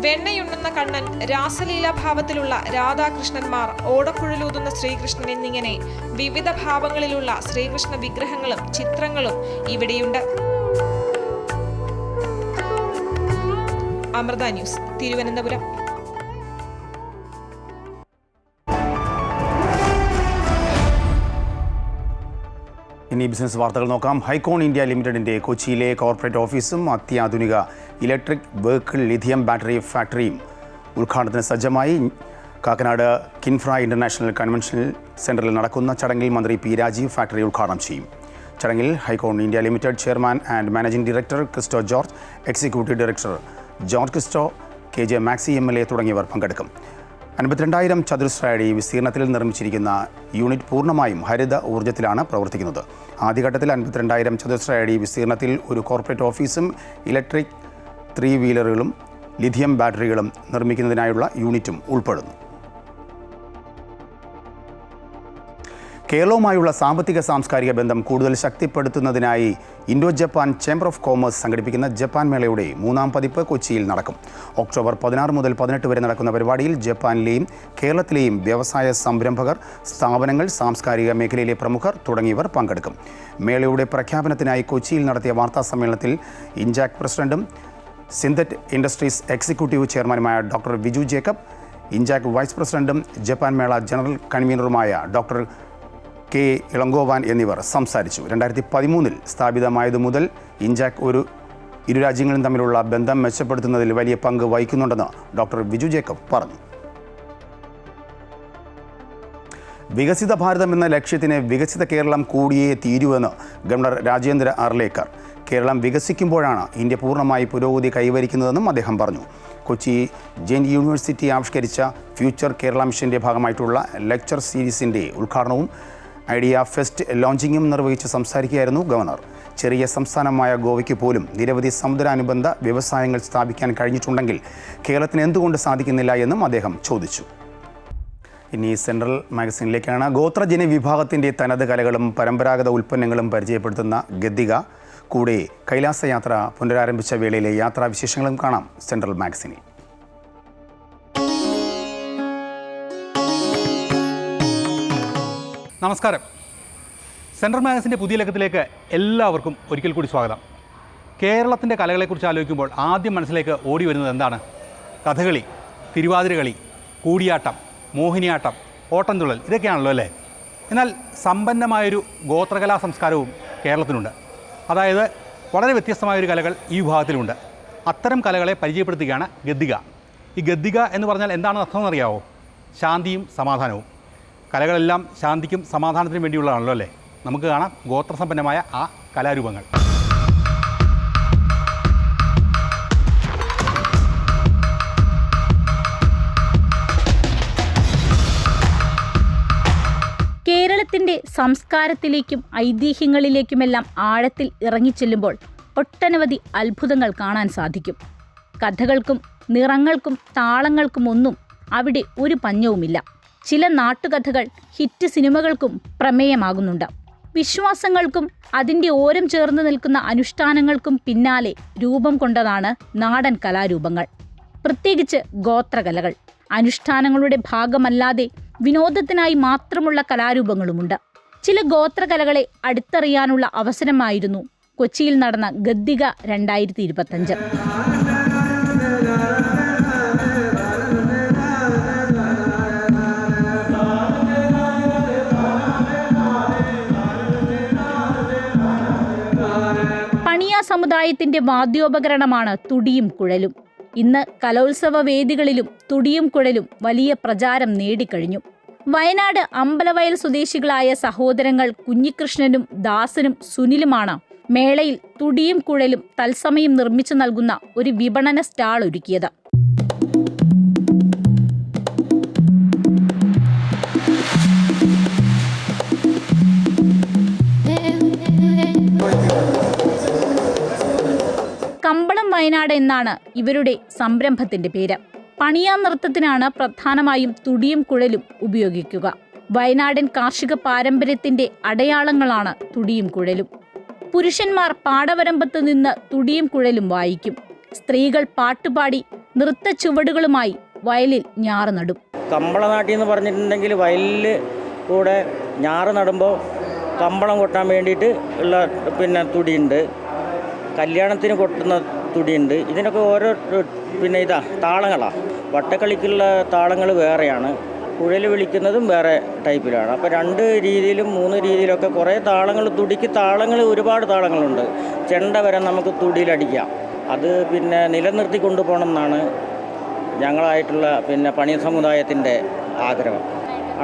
വെണ്ണയുണ്ണുന്ന കണ്ണൻ, രാസലീല ഭാവത്തിലുള്ള രാധാകൃഷ്ണന്മാർ, ഓടക്കുഴലൂതുന്ന ശ്രീകൃഷ്ണൻ എന്നിങ്ങനെ വിവിധ ഭാവങ്ങളിലുള്ള ശ്രീകൃഷ്ണ വിഗ്രഹങ്ങളും ചിത്രങ്ങളും ഇവിടെയുണ്ട്. അമൃത ന്യൂസ്, തിരുവനന്തപുരം. ഇനി ബിസിനസ് വാർത്തകൾ നോക്കാം. ഹൈക്കോൺ ഇന്ത്യ ലിമിറ്റഡിൻ്റെ കൊച്ചിയിലെ കോർപ്പറേറ്റ് ഓഫീസും അത്യാധുനിക ഇലക്ട്രിക് വെഹിക്കിൾ ലിഥിയം ബാറ്ററി ഫാക്ടറിയും ഉദ്ഘാടനത്തിന് സജ്ജമായി. കാക്കനാട് കിൻഫ്ര ഇന്റർനാഷണൽ കൺവെൻഷൻ സെന്ററിൽ നടക്കുന്ന ചടങ്ങിൽ മന്ത്രി പി രാജീവ് ഫാക്ടറി ഉദ്ഘാടനം ചെയ്യും. ചടങ്ങിൽ Hycon India limited chairman and managing director Christo George, executive director George Christo, KJ Maxy MLA തുടങ്ങിയവർ പങ്കെടുക്കും. 52,000 ചതുരശ്ര അടി വിസ്തീർണത്തിൽ നിർമ്മിച്ചിരിക്കുന്ന യൂണിറ്റ് പൂർണ്ണമായും ഹരിത ഊർജ്ജത്തിലാണ് പ്രവർത്തിക്കുന്നത്. ആദ്യഘട്ടത്തിൽ 52,000 ചതുരശ്ര അടി വിസ്തീർണത്തിൽ ഒരു കോർപ്പറേറ്റ് ഓഫീസും ഇലക്ട്രിക് 3 വീലറുകളും ലിഥിയം ബാറ്ററികളും നിർമ്മിക്കുന്നതിനായുള്ള യൂണിറ്റും ഉൾപ്പെടുന്നു. കേരളവുമായുള്ള സാമ്പത്തിക സാംസ്കാരിക ബന്ധം കൂടുതൽ ശക്തിപ്പെടുത്തുന്നതിനായി Indo Japan chamber of commerce സംഘടിപ്പിക്കുന്ന ജപ്പാൻ മേളയുടെ 3ാം പതിപ്പ് കൊച്ചിയിൽ നടക്കും. ഒക്ടോബർ 16 മുതൽ 18 വരെ നടക്കുന്ന പരിപാടിയിൽ ജപ്പാനിലെയും കേരളത്തിലെയും വ്യവസായ സംരംഭകർ, സ്ഥാപനങ്ങൾ, സാംസ്കാരിക മേഖലയിലെ പ്രമുഖർ തുടങ്ങിയവർ പങ്കെടുക്കും. മേളയുടെ പ്രഖ്യാപനത്തിനായി കൊച്ചിയിൽ നടത്തിയ വാർത്താ സമ്മേളനത്തിൽ ഇൻജാക് പ്രസിഡന്റും സിന്തറ്റ് ഇൻഡസ്ട്രീസ് എക്സിക്യൂട്ടീവ് ചെയർമാനുമായ ഡോക്ടർ വിജു ജേക്കബ്, ഇൻജാക് വൈസ് പ്രസിഡന്റും ജപ്പാൻ മേള ജനറൽ കൺവീനറുമായ ഡോക്ടർ K. ഇളങ്കോവാൻ എന്നിവർ സംസാരിച്ചു. 2013 സ്ഥാപിതമായതു മുതൽ ഇൻജാക് ഇരു രാജ്യങ്ങളും തമ്മിലുള്ള ബന്ധം മെച്ചപ്പെടുത്തുന്നതിൽ വലിയ പങ്ക് വഹിക്കുന്നുണ്ടെന്ന് ഡോക്ടർ വിജു ജേക്കബ് പറഞ്ഞു. വികസിത ഭാരതം എന്ന ലക്ഷ്യത്തിന് വികസിത കേരളം കൂടിയേ തീരുവെന്ന് ഗവർണർ രാജേന്ദ്ര അർലേക്കർ. കേരളം വികസിക്കുമ്പോഴാണ് ഇന്ത്യ പൂർണ്ണമായി പുരോഗതി കൈവരിക്കുന്നതെന്നും അദ്ദേഹം പറഞ്ഞു. കൊച്ചി ജെയിൻ യൂണിവേഴ്സിറ്റി ആവിഷ്കരിച്ച ഫ്യൂച്ചർ കേരള മിഷൻ്റെ ഭാഗമായിട്ടുള്ള ലെക്ചർ സീരീസിൻ്റെ ഉദ്ഘാടനവും ഐഡിയ ഫെസ്റ്റ് ലോഞ്ചിങ്ങും നിർവഹിച്ച് സംസാരിക്കുകയായിരുന്നു ഗവർണർ. ചെറിയ സംസ്ഥാനമായ ഗോവയ്ക്ക് പോലും നിരവധി സമുദ്രാനുബന്ധ വ്യവസായങ്ങൾ സ്ഥാപിക്കാൻ കഴിഞ്ഞിട്ടുണ്ടെങ്കിൽ കേരളത്തിന് എന്തുകൊണ്ട് സാധിക്കുന്നില്ല എന്നും അദ്ദേഹം ചോദിച്ചു. ഇനി സെൻട്രൽ മാഗസിനിലേക്കാണ്. ഗോത്രജന വിഭാഗത്തിൻ്റെ തനത് കലകളും പരമ്പരാഗത ഉൽപ്പന്നങ്ങളും പരിചയപ്പെടുത്തുന്ന ഗദ്ദിക കൂടെ കൈലാസയാത്ര പുനരാരംഭിച്ച വേളയിലെ യാത്രാവിശേഷങ്ങളും കാണാം സെൻട്രൽ മാഗസിനിൽ. നമസ്കാരം. സെൻട്രൽ മാഗസിൻ്റെ പുതിയ ലക്കത്തിലേക്ക് എല്ലാവർക്കും ഒരിക്കൽ കൂടി സ്വാഗതം. കേരളത്തിൻ്റെ കലകളെക്കുറിച്ച് ആലോചിക്കുമ്പോൾ ആദ്യം മനസ്സിലേക്ക് ഓടി വരുന്നത് എന്താണ്? കഥകളി, തിരുവാതിരകളി, കൂടിയാട്ടം, മോഹിനിയാട്ടം, ഓട്ടംതുള്ളൽ, ഇതൊക്കെയാണല്ലോ അല്ലേ? എന്നാൽ സമ്പന്നമായൊരു ഗോത്രകലാ സംസ്കാരവും കേരളത്തിനുണ്ട്. അതായത് വളരെ വ്യത്യസ്തമായൊരു കലകൾ ഈ വിഭാഗത്തിലുണ്ട്. അത്തരം കലകളെ പരിചയപ്പെടുത്തുകയാണ് ഗദ്ദിക. ഈ ഗദ്ദിക എന്ന് പറഞ്ഞാൽ എന്താണെന്ന് അർത്ഥമെന്നറിയാവോ? ശാന്തിയും സമാധാനവും. കലകളെല്ലാം ശാന്തിക്കും സമാധാനത്തിനും വേണ്ടിയുള്ളതാണല്ലോ അല്ലേ? നമുക്ക് കാണാം ഗോത്രസമ്പന്നമായ ആ കലാരൂപങ്ങൾ. കേരളത്തിൻ്റെ സംസ്കാരത്തിലേക്കും ഐതിഹ്യങ്ങളിലേക്കുമെല്ലാം ആഴത്തിൽ ഇറങ്ങിച്ചെല്ലുമ്പോൾ ഒട്ടനവധി അത്ഭുതങ്ങൾ കാണാൻ സാധിക്കും. കഥകൾക്കും നിറങ്ങൾക്കും താളങ്ങൾക്കും ഒന്നും അവിടെ ഒരു പഞ്ഞവുമില്ല. ചില നാട്ടുകഥകൾ ഹിറ്റ് സിനിമകൾക്കും പ്രമേയമാകുന്നുണ്ട്. വിശ്വാസങ്ങൾക്കും അതിൻ്റെ ഓരം ചേർന്ന് നിൽക്കുന്ന അനുഷ്ഠാനങ്ങൾക്കും പിന്നാലെ രൂപം കൊണ്ടതാണ് നാടൻ കലാരൂപങ്ങൾ, പ്രത്യേകിച്ച് ഗോത്രകലകൾ. അനുഷ്ഠാനങ്ങളുടെ ഭാഗമല്ലാതെ വിനോദത്തിനായി മാത്രമുള്ള കലാരൂപങ്ങളുമുണ്ട്. ചില ഗോത്രകലകളെ അടുത്തറിയാനുള്ള അവസരമായിരുന്നു കൊച്ചിയിൽ നടന്ന ഗദ്ദിക 2025. പണിയ സമുദായത്തിന്റെ വാദ്യോപകരണമാണ് തുടിയും കുഴലും. ഇന്ന് കലോത്സവ വേദികളിലും തുടിയും കുഴലും വലിയ പ്രചാരം നേടിക്കഴിഞ്ഞു. വയനാട് അമ്പലവയൽ സ്വദേശികളായ സഹോദരങ്ങൾ കുഞ്ഞികൃഷ്ണനും ദാസനും സുനിലുമാണ് മേളയിൽ തുടിയും കുഴലും തത്സമയം നിർമ്മിച്ചു നൽകുന്ന ഒരു വിപണന സ്റ്റാൾ ഒരുക്കിയത്. കമ്പളം വയനാട് എന്നാണ് ഇവരുടെ സംരംഭത്തിന്റെ പേര്. പണിയാൻ നൃത്തത്തിനാണ് പ്രധാനമായും തുടിയും കുഴലും ഉപയോഗിക്കുക. വയനാടൻ കാർഷിക പാരമ്പര്യത്തിന്റെ അടയാളങ്ങളാണ് തുടിയും കുഴലും. പുരുഷന്മാർ പാടവരമ്പത്ത് നിന്ന് തുടിയും കുഴലും വായിക്കും. സ്ത്രീകൾ പാട്ടുപാടി നൃത്ത ചുവടുകളുമായി വയലിൽ ഞാറ് നടും. കമ്പളനാട്ടി എന്ന് പറഞ്ഞിട്ടുണ്ടെങ്കിൽ വയലിൽ കൂടെ ഞാറ് നടുമ്പോൾ കമ്പളം കൊട്ടാൻ വേണ്ടിയിട്ട് ഉള്ള തുടിയുണ്ട്, കല്യാണത്തിന് കൊട്ടുന്ന തുടിയുണ്ട്. ഇതിനൊക്കെ ഓരോ താളങ്ങളാണ്. വട്ടക്കളിക്കുള്ള താളങ്ങൾ വേറെയാണ്. കുഴൽ വിളിക്കുന്നതും വേറെ ടൈപ്പിലാണ്. അപ്പോൾ 2 രീതിയിലും 3 രീതിയിലൊക്കെ കുറേ താളങ്ങൾ, തുടിക്ക് താളങ്ങൾ, ഒരുപാട് താളങ്ങളുണ്ട്. ചെണ്ട വരെ നമുക്ക് തുടിയിലടിക്കാം. അത് പിന്നെ നിലനിർത്തി കൊണ്ടുപോകണം എന്നാണ് ഞങ്ങളായിട്ടുള്ള പണി സമുദായത്തിൻ്റെ ആഗ്രഹം.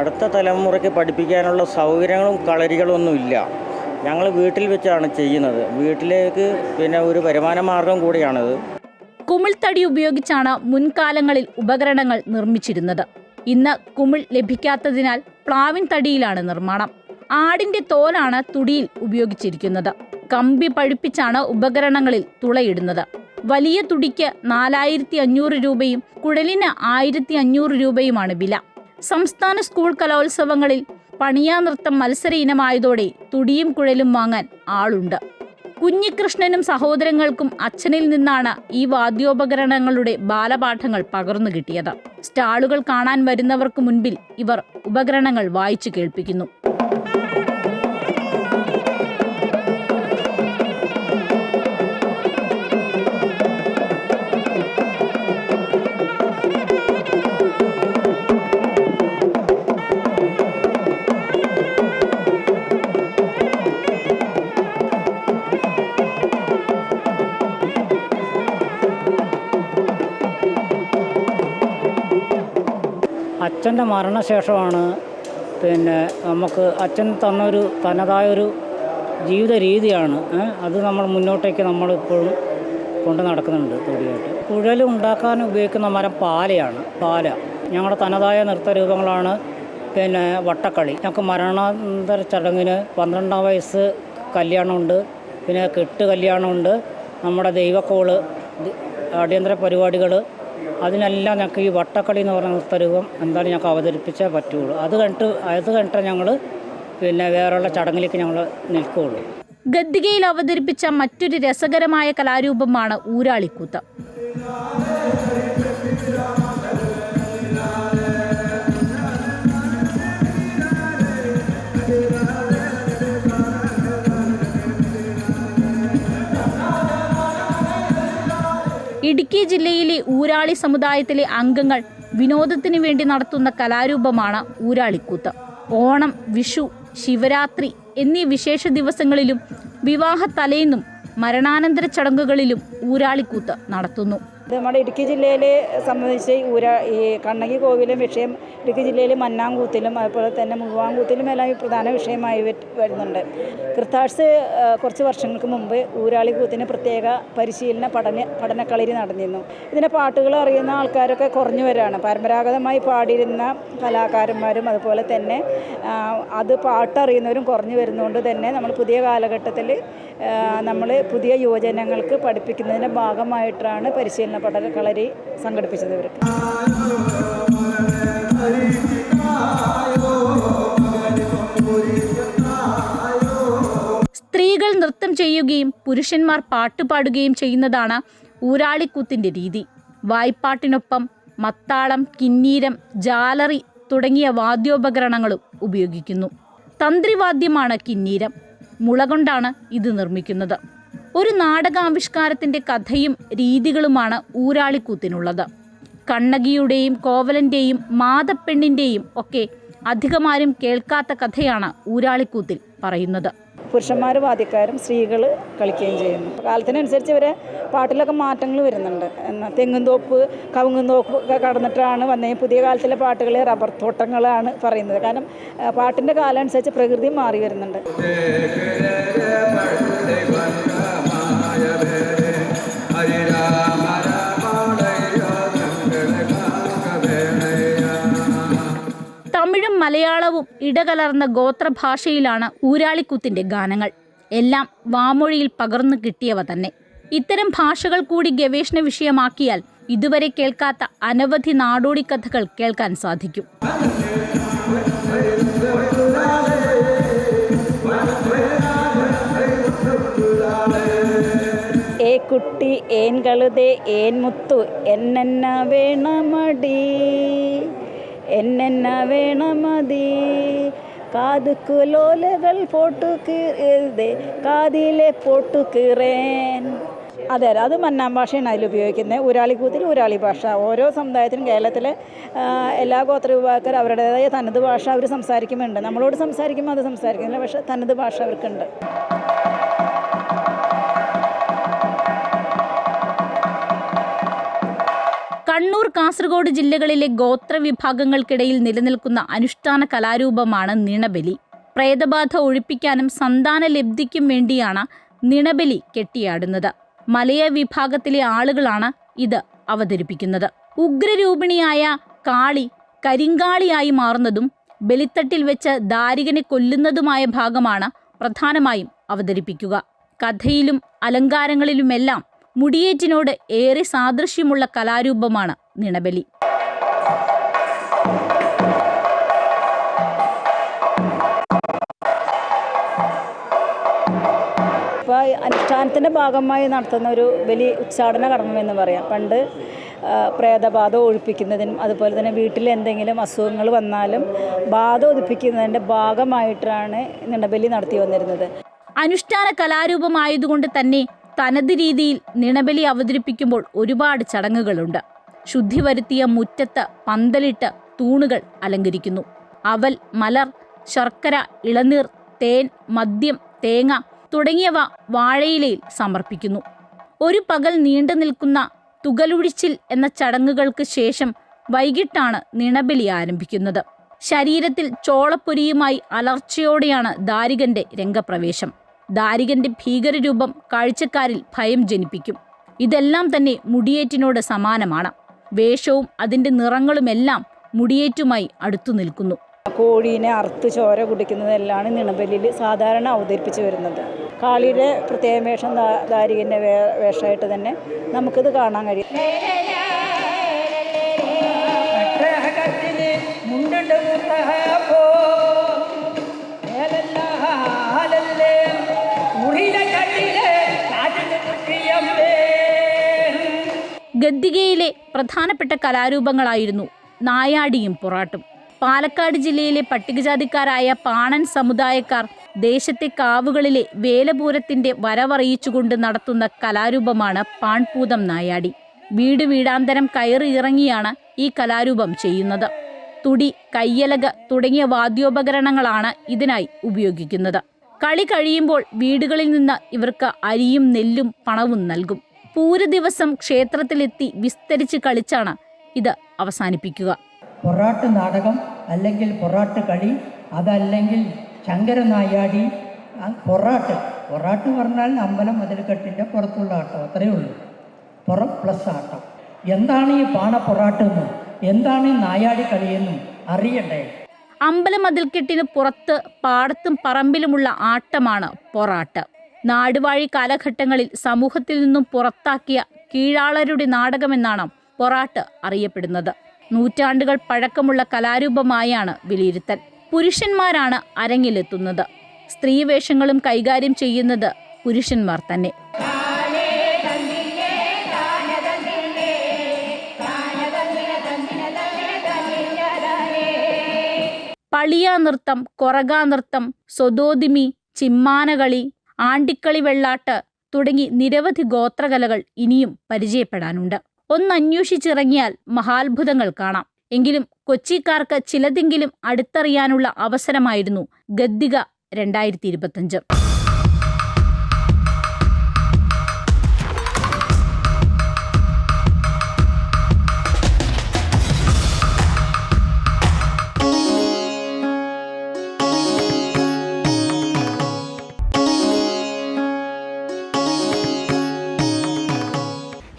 അടുത്ത തലമുറയ്ക്ക് പഠിപ്പിക്കാനുള്ള സൗകര്യങ്ങളും കളരികളൊന്നും ഇല്ല. ഞങ്ങൾ വീട്ടിൽ വെച്ചാണ് ചെയ്യുന്നത്. വീട്ടിലേക്ക് ഒരു വരുമാന മാർഗം കൂടിയാണത്. കുമിൾത്തടി ഉപയോഗിച്ചാണ് മുൻകാലങ്ങളിൽ ഉപകരണങ്ങൾ നിർമ്മിച്ചിരുന്നത്. ഇന്ന് കുമിൾ ലഭിക്കാത്തതിനാൽ പ്ലാവിൻ തടിയിലാണ് നിർമ്മാണം. ആടിന്റെ തോലാണ് തുടിയിൽ ഉപയോഗിച്ചിരിക്കുന്നത്. കമ്പി പഴുപ്പിച്ചാണ് ഉപകരണങ്ങളിൽ തുളയിടുന്നത്. വലിയ തുടിക്ക് 4500 രൂപയും കുഴലിന് 1500 രൂപയുമാണ് വില. സംസ്ഥാന സ്കൂൾ കലോത്സവങ്ങളിൽ പണിയാനൃത്തം മത്സര ഇനമായതോടെ തുടിയും കുഴലും വാങ്ങാൻ ആളുണ്ട്. കുഞ്ഞികൃഷ്ണനും സഹോദരങ്ങൾക്കും അച്ഛനിൽ നിന്നാണ് ഈ വാദ്യോപകരണങ്ങളുടെ ബാലപാഠങ്ങൾ പകർന്നു കിട്ടിയത്. സ്റ്റാളുകൾ കാണാൻ വരുന്നവർക്ക് മുൻപിൽ ഇവർ ഉപകരണങ്ങൾ വായിച്ചു കേൾപ്പിക്കുന്നു. അച്ഛൻ്റെ മരണശേഷമാണ് നമുക്ക് അച്ഛൻ തന്നൊരു തനതായൊരു ജീവിത രീതിയാണ്. അത് നമ്മൾ മുന്നോട്ടേക്ക് നമ്മളിപ്പോഴും കൊണ്ട് നടക്കുന്നുണ്ട്. തൊടിയായിട്ട് കുഴൽ ഉണ്ടാക്കാൻ ഉപയോഗിക്കുന്ന മരം പാലയാണ്. പാല ഞങ്ങളുടെ തനതായ നൃത്തരൂപങ്ങളാണ്. വട്ടക്കളി ഞങ്ങൾക്ക് മരണാനന്തര ചടങ്ങിന് 12ാം വയസ്സ് കല്യാണമുണ്ട്, കെട്ട് കല്യാണമുണ്ട്, നമ്മുടെ ദൈവക്കോള്, അടിയന്തര പരിപാടികൾ, അതിനെല്ലാം ഞങ്ങൾക്ക് ഈ വട്ടക്കളി എന്ന് പറഞ്ഞ നൃത്തരൂപം എന്തായാലും ഞങ്ങൾക്ക് അവതരിപ്പിച്ചേ പറ്റുള്ളൂ. അത് കഴിഞ്ഞിട്ട് ഞങ്ങൾ വേറെയുള്ള ചടങ്ങിലേക്ക് ഞങ്ങൾ നിൽക്കുകയുള്ളൂ. ഗദ്ദികയിൽ അവതരിപ്പിച്ച മറ്റൊരു രസകരമായ കലാരൂപമാണ് ഊരാളിക്കൂത്ത്. ഇടുക്കി ജില്ലയിലെ ഊരാളി സമുദായത്തിലെ അംഗങ്ങൾ വിനോദത്തിന് വേണ്ടി നടത്തുന്ന കലാരൂപമാണ് ഊരാളിക്കൂത്ത്. ഓണം, വിഷു, ശിവരാത്രി എന്നീ വിശേഷ ദിവസങ്ങളിലും വിവാഹ തലേന്നും മരണാനന്തര ചടങ്ങുകളിലും ഊരാളിക്കൂത്ത് നടത്തുന്നു. നമ്മുടെ ഇടുക്കി ജില്ലയെ സംബന്ധിച്ച് ഈ കണ്ണകി കോവിലും വിഷയം ഇടുക്കി ജില്ലയിൽ മന്നാങ്കൂത്തിലും അതുപോലെ തന്നെ മുഴുവാങ്കൂത്തിലും എല്ലാം പ്രധാന വിഷയമായി വരുന്നുണ്ട്. കൃത്താഴ്സ് കുറച്ച് വർഷങ്ങൾക്ക് മുമ്പ് ഊരാളിക്കൂത്തിന് പ്രത്യേക പരിശീലന പഠനക്കളരി നടന്നിരുന്നു. ഇതിൻ്റെ പാട്ടുകൾ അറിയുന്ന ആൾക്കാരൊക്കെ കുറഞ്ഞു വരികയാണ്. പരമ്പരാഗതമായി പാടിയിരുന്ന കലാകാരന്മാരും അതുപോലെ തന്നെ അത് പാട്ടറിയുന്നവരും കുറഞ്ഞു വരുന്നതുകൊണ്ട് തന്നെ നമ്മൾ പുതിയ കാലഘട്ടത്തിൽ നമ്മൾ പുതിയ യുവജനങ്ങൾക്ക് പഠിപ്പിക്കുന്നതിൻ്റെ ഭാഗമായിട്ടാണ് പരിശീലന പഠനക്കളരി സംഘടിപ്പിച്ചത്. ഇവർക്ക് സ്ത്രീകൾ നൃത്തം ചെയ്യുകയും പുരുഷന്മാർ പാട്ടുപാടുകയും ചെയ്യുന്നതാണ് ഊരാളിക്കൂത്തിന്റെ രീതി. വായ്പാട്ടിനൊപ്പം മത്താളം, കിന്നീരം, ജാലറി തുടങ്ങിയ വാദ്യോപകരണങ്ങളും ഉപയോഗിക്കുന്നു. തന്ത്രിവാദ്യമാണ് കിന്നീരം. മുള കൊണ്ടാണ് ഇത് നിർമ്മിക്കുന്നത്. ഒരു നാടകാവിഷ്കാരത്തിൻ്റെ കഥയും രീതികളുമാണ് ഊരാളിക്കൂത്തിനുള്ളത്. കണ്ണകിയുടെയും കോവലൻ്റെയും മാതപ്പെണ്ണിൻ്റെയും ഒക്കെ അധികമാരും കേൾക്കാത്ത കഥയാണ് ഊരാളിക്കൂത്തിൽ പറയുന്നത്. പുരുഷന്മാർ വാദ്യക്കാരും സ്ത്രീകൾ കളിക്കുകയും ചെയ്യുന്നു. കാലത്തിനനുസരിച്ച് ഇവരെ പാട്ടിലൊക്കെ മാറ്റങ്ങൾ വരുന്നുണ്ട്. തെങ്ങുംതോപ്പ്, കവുങ്ങുംതോപ്പ് ഒക്കെ കടന്നിട്ടാണ് വന്നത്. പുതിയ കാലത്തിലെ പാട്ടുകൾ റബ്ബർ തോട്ടങ്ങളാണ് പറയുന്നത്. കാരണം പാട്ടിൻ്റെ കാലം അനുസരിച്ച് പ്രകൃതി മാറി വരുന്നുണ്ട്. തമിഴും മലയാളവും ഇടകലർന്ന ഗോത്രഭാഷയിലാണ് ഊരാളിക്കൂത്തിന്റെ ഗാനങ്ങൾ. എല്ലാം വാമൊഴിയിൽ പകർന്നു കിട്ടിയവ തന്നെ. ഇത്തരം ഭാഷകൾ കൂടി ഗവേഷണ വിഷയമാക്കിയാൽ ഇതുവരെ കേൾക്കാത്ത അനവധി നാടോടി കഥകൾ കേൾക്കാൻ സാധിക്കും. ഏ കുട്ടി ഏൻ കഴുതേ ഏൻ മുത്തു എന്നെന്ന വേണമടി എന്നെന്ന വേണമതി കാതുക്കുലോലകൾ പോട്ടുകീറേ കാതിലെ പോട്ടുകീറേൻ. അതെ അതെ, അത് മന്നാം ഭാഷയാണ് അതിൽ ഉപയോഗിക്കുന്നത്. ഊരാളിക്കൂത്തിൽ ഊരാളി ഭാഷ. ഓരോ സമുദായത്തിനും കേരളത്തിലെ എല്ലാ ഗോത്ര വിഭാഗക്കാർ അവരുടേതായ തനത് ഭാഷ അവർ സംസാരിക്കുന്നുണ്ട്. നമ്മളോട് സംസാരിക്കുമ്പോൾ അത് സംസാരിക്കുന്നില്ല, പക്ഷേ തനത് ഭാഷ അവർക്കുണ്ട്. കണ്ണൂർ, കാസർഗോഡ് ജില്ലകളിലെ ഗോത്രവിഭാഗങ്ങൾക്കിടയിൽ നിലനിൽക്കുന്ന അനുഷ്ഠാന കലാരൂപമാണ് നിണബലി. പ്രേതബാധ ഒഴിപ്പിക്കാനും സന്താന ലബ്ധിക്കും വേണ്ടിയാണ് നിണബലി കെട്ടിയാടുന്നത്. മലയ വിഭാഗത്തിലെ ആളുകളാണ് ഇത് അവതരിപ്പിക്കുന്നത്. ഉഗ്രരൂപിണിയായ കാളി കരിങ്കാളിയായി മാറുന്നതും ബലിത്തട്ടിൽ വെച്ച് ദാരികനെ കൊല്ലുന്നതുമായ ഭാഗമാണ് പ്രധാനമായും അവതരിപ്പിക്കുക. കഥയിലും അലങ്കാരങ്ങളിലുമെല്ലാം മുടിയേറ്റിനോട് ഏറെ സാദൃശ്യമുള്ള കലാരൂപമാണ് നിണബലി. ഇപ്പോൾ അനുഷ്ഠാനത്തിൻ്റെ ഭാഗമായി നടത്തുന്ന ഒരു ബലി ഉച്ചാടന കർമ്മമെന്ന് പറയാം. പണ്ട് പ്രേതബാധ ഒഴിപ്പിക്കുന്നതിനും അതുപോലെ തന്നെ വീട്ടിൽ എന്തെങ്കിലും അസുഖങ്ങൾ വന്നാലും ബാധ ഒഴിപ്പിക്കുന്നതിൻ്റെ ഭാഗമായിട്ടാണ് നിണബലി നടത്തി വന്നിരുന്നത്. അനുഷ്ഠാന കലാരൂപമായതുകൊണ്ട് തന്നെ തനത് രീതിയിൽ നിണബലി അവതരിപ്പിക്കുമ്പോൾ ഒരുപാട് ചടങ്ങുകളുണ്ട്. ശുദ്ധി വരുത്തിയ മുറ്റത്ത് പന്തലിട്ട് തൂണുകൾ അലങ്കരിക്കുന്നു. അവൽ, മലർ, ശർക്കര, ഇളനീർ, തേൻ, മദ്യം, തേങ്ങ തുടങ്ങിയവ വാഴയിലയിൽ സമർപ്പിക്കുന്നു. ഒരു പകൽ നീണ്ടു നിൽക്കുന്ന തുകലൊഴിച്ചിൽ എന്ന ചടങ്ങുകൾക്ക് ശേഷം വൈകിട്ടാണ് നിണബലി ആരംഭിക്കുന്നത്. ശരീരത്തിൽ ചോളപ്പൊരിയുമായി അലർച്ചയോടെയാണ് ദാരികന്റെ രംഗപ്രവേശം. ദാരികന്റെ ഭീകരരൂപം കാഴ്ചക്കാരിൽ ഭയം ജനിപ്പിക്കും. ഇതെല്ലാം തന്നെ മുടിയേറ്റിനോട് സമാനമാണ്. വേഷവും അതിൻ്റെ നിറങ്ങളുമെല്ലാം മുടിയേറ്റുമായി അടുത്തു നിൽക്കുന്നു. കോഴീനെ അറുത്ത് ചോര കുടിക്കുന്നതെല്ലാം നിണബലിയിൽ സാധാരണ അവതരിപ്പിച്ച് വരുന്നത്. കാളിയുടെ പ്രത്യേക വേഷം ദാരികൻ്റെ വേഷമായിട്ട് തന്നെ നമുക്കിത് കാണാൻ കഴിയും. ഗദ്ദികയിലെ പ്രധാനപ്പെട്ട കലാരൂപങ്ങളായിരുന്നു നായാടിയും പൊറാട്ടും. പാലക്കാട് ജില്ലയിലെ പട്ടികജാതിക്കാരായ പാണൻ സമുദായക്കാർ ദേശത്തെ കാവുകളിലെ വേലപൂരത്തിന്റെ വരവറിയിച്ചുകൊണ്ട് നടത്തുന്ന കലാരൂപമാണ് പാൺപൂതം നായാടി. വീട് വീടാന്തരം കയറി ഇറങ്ങിയാണ് ഈ കലാരൂപം ചെയ്യുന്നത്. തുടി, കയ്യലക തുടങ്ങിയ വാദ്യോപകരണങ്ങളാണ് ഇതിനായി ഉപയോഗിക്കുന്നത്. കളി കഴിയുമ്പോൾ വീടുകളിൽ നിന്ന് ഇവർക്ക് അരിയും നെല്ലും പണവും നൽകും. പൂര ദിവസം ക്ഷേത്രത്തിലെത്തി വിസ്തരിച്ച് കളിച്ചാണ് ഇത് അവസാനിപ്പിക്കുക. പൊറാട്ട് നാടകം അല്ലെങ്കിൽ പൊറാട്ട് കളി, അതല്ലെങ്കിൽ ശങ്കര നായാടി. പൊറാട്ട് പറഞ്ഞാൽ അമ്പലം മതിൽക്കെട്ടിൻ്റെ പുറത്തുള്ള ആട്ടം, അത്രയേ ഉള്ളൂ. പുറം പ്ലസ് ആട്ടം. എന്താണ് ഈ പാണ പൊറാട്ടെന്നും എന്താണ് ഈ നായാടി കളിയെന്നും അറിയണ്ടേ? അമ്പലമതിൽക്കെട്ടിന് പുറത്ത് പാടത്തും പറമ്പിലുമുള്ള ആട്ടമാണ് പൊറാട്ട്. നാടുവാഴി കാലഘട്ടങ്ങളിൽ സമൂഹത്തിൽ നിന്നും പുറത്താക്കിയ കീഴാളരുടെ നാടകമെന്നാണ് പൊറാട്ട് അറിയപ്പെടുന്നത്. നൂറ്റാണ്ടുകൾ പഴക്കമുള്ള കലാരൂപമായാണ് വിലയിരുത്തൽ. പുരുഷന്മാരാണ് അരങ്ങിലെത്തുന്നത്. സ്ത്രീവേഷങ്ങളും കൈകാര്യം ചെയ്യുന്നത് പുരുഷന്മാർ തന്നെ. പളിയാ നൃത്തം, കൊറകാ നൃത്തം, സ്വതോദിമി, ചിമ്മാനകളി, ആണ്ടിക്കളി, വെള്ളാട്ട് തുടങ്ങി നിരവധി ഗോത്രകലകൾ ഇനിയും പരിചയപ്പെടാനുണ്ട്. ഒന്നന്വേഷിച്ചിറങ്ങിയാൽ മഹാത്ഭുതങ്ങൾ കാണാം. എങ്കിലും കൊച്ചിക്കാർക്ക് ചിലതെങ്കിലും അടുത്തറിയാനുള്ള അവസരമായിരുന്നു ഗദ്ദിക 2025.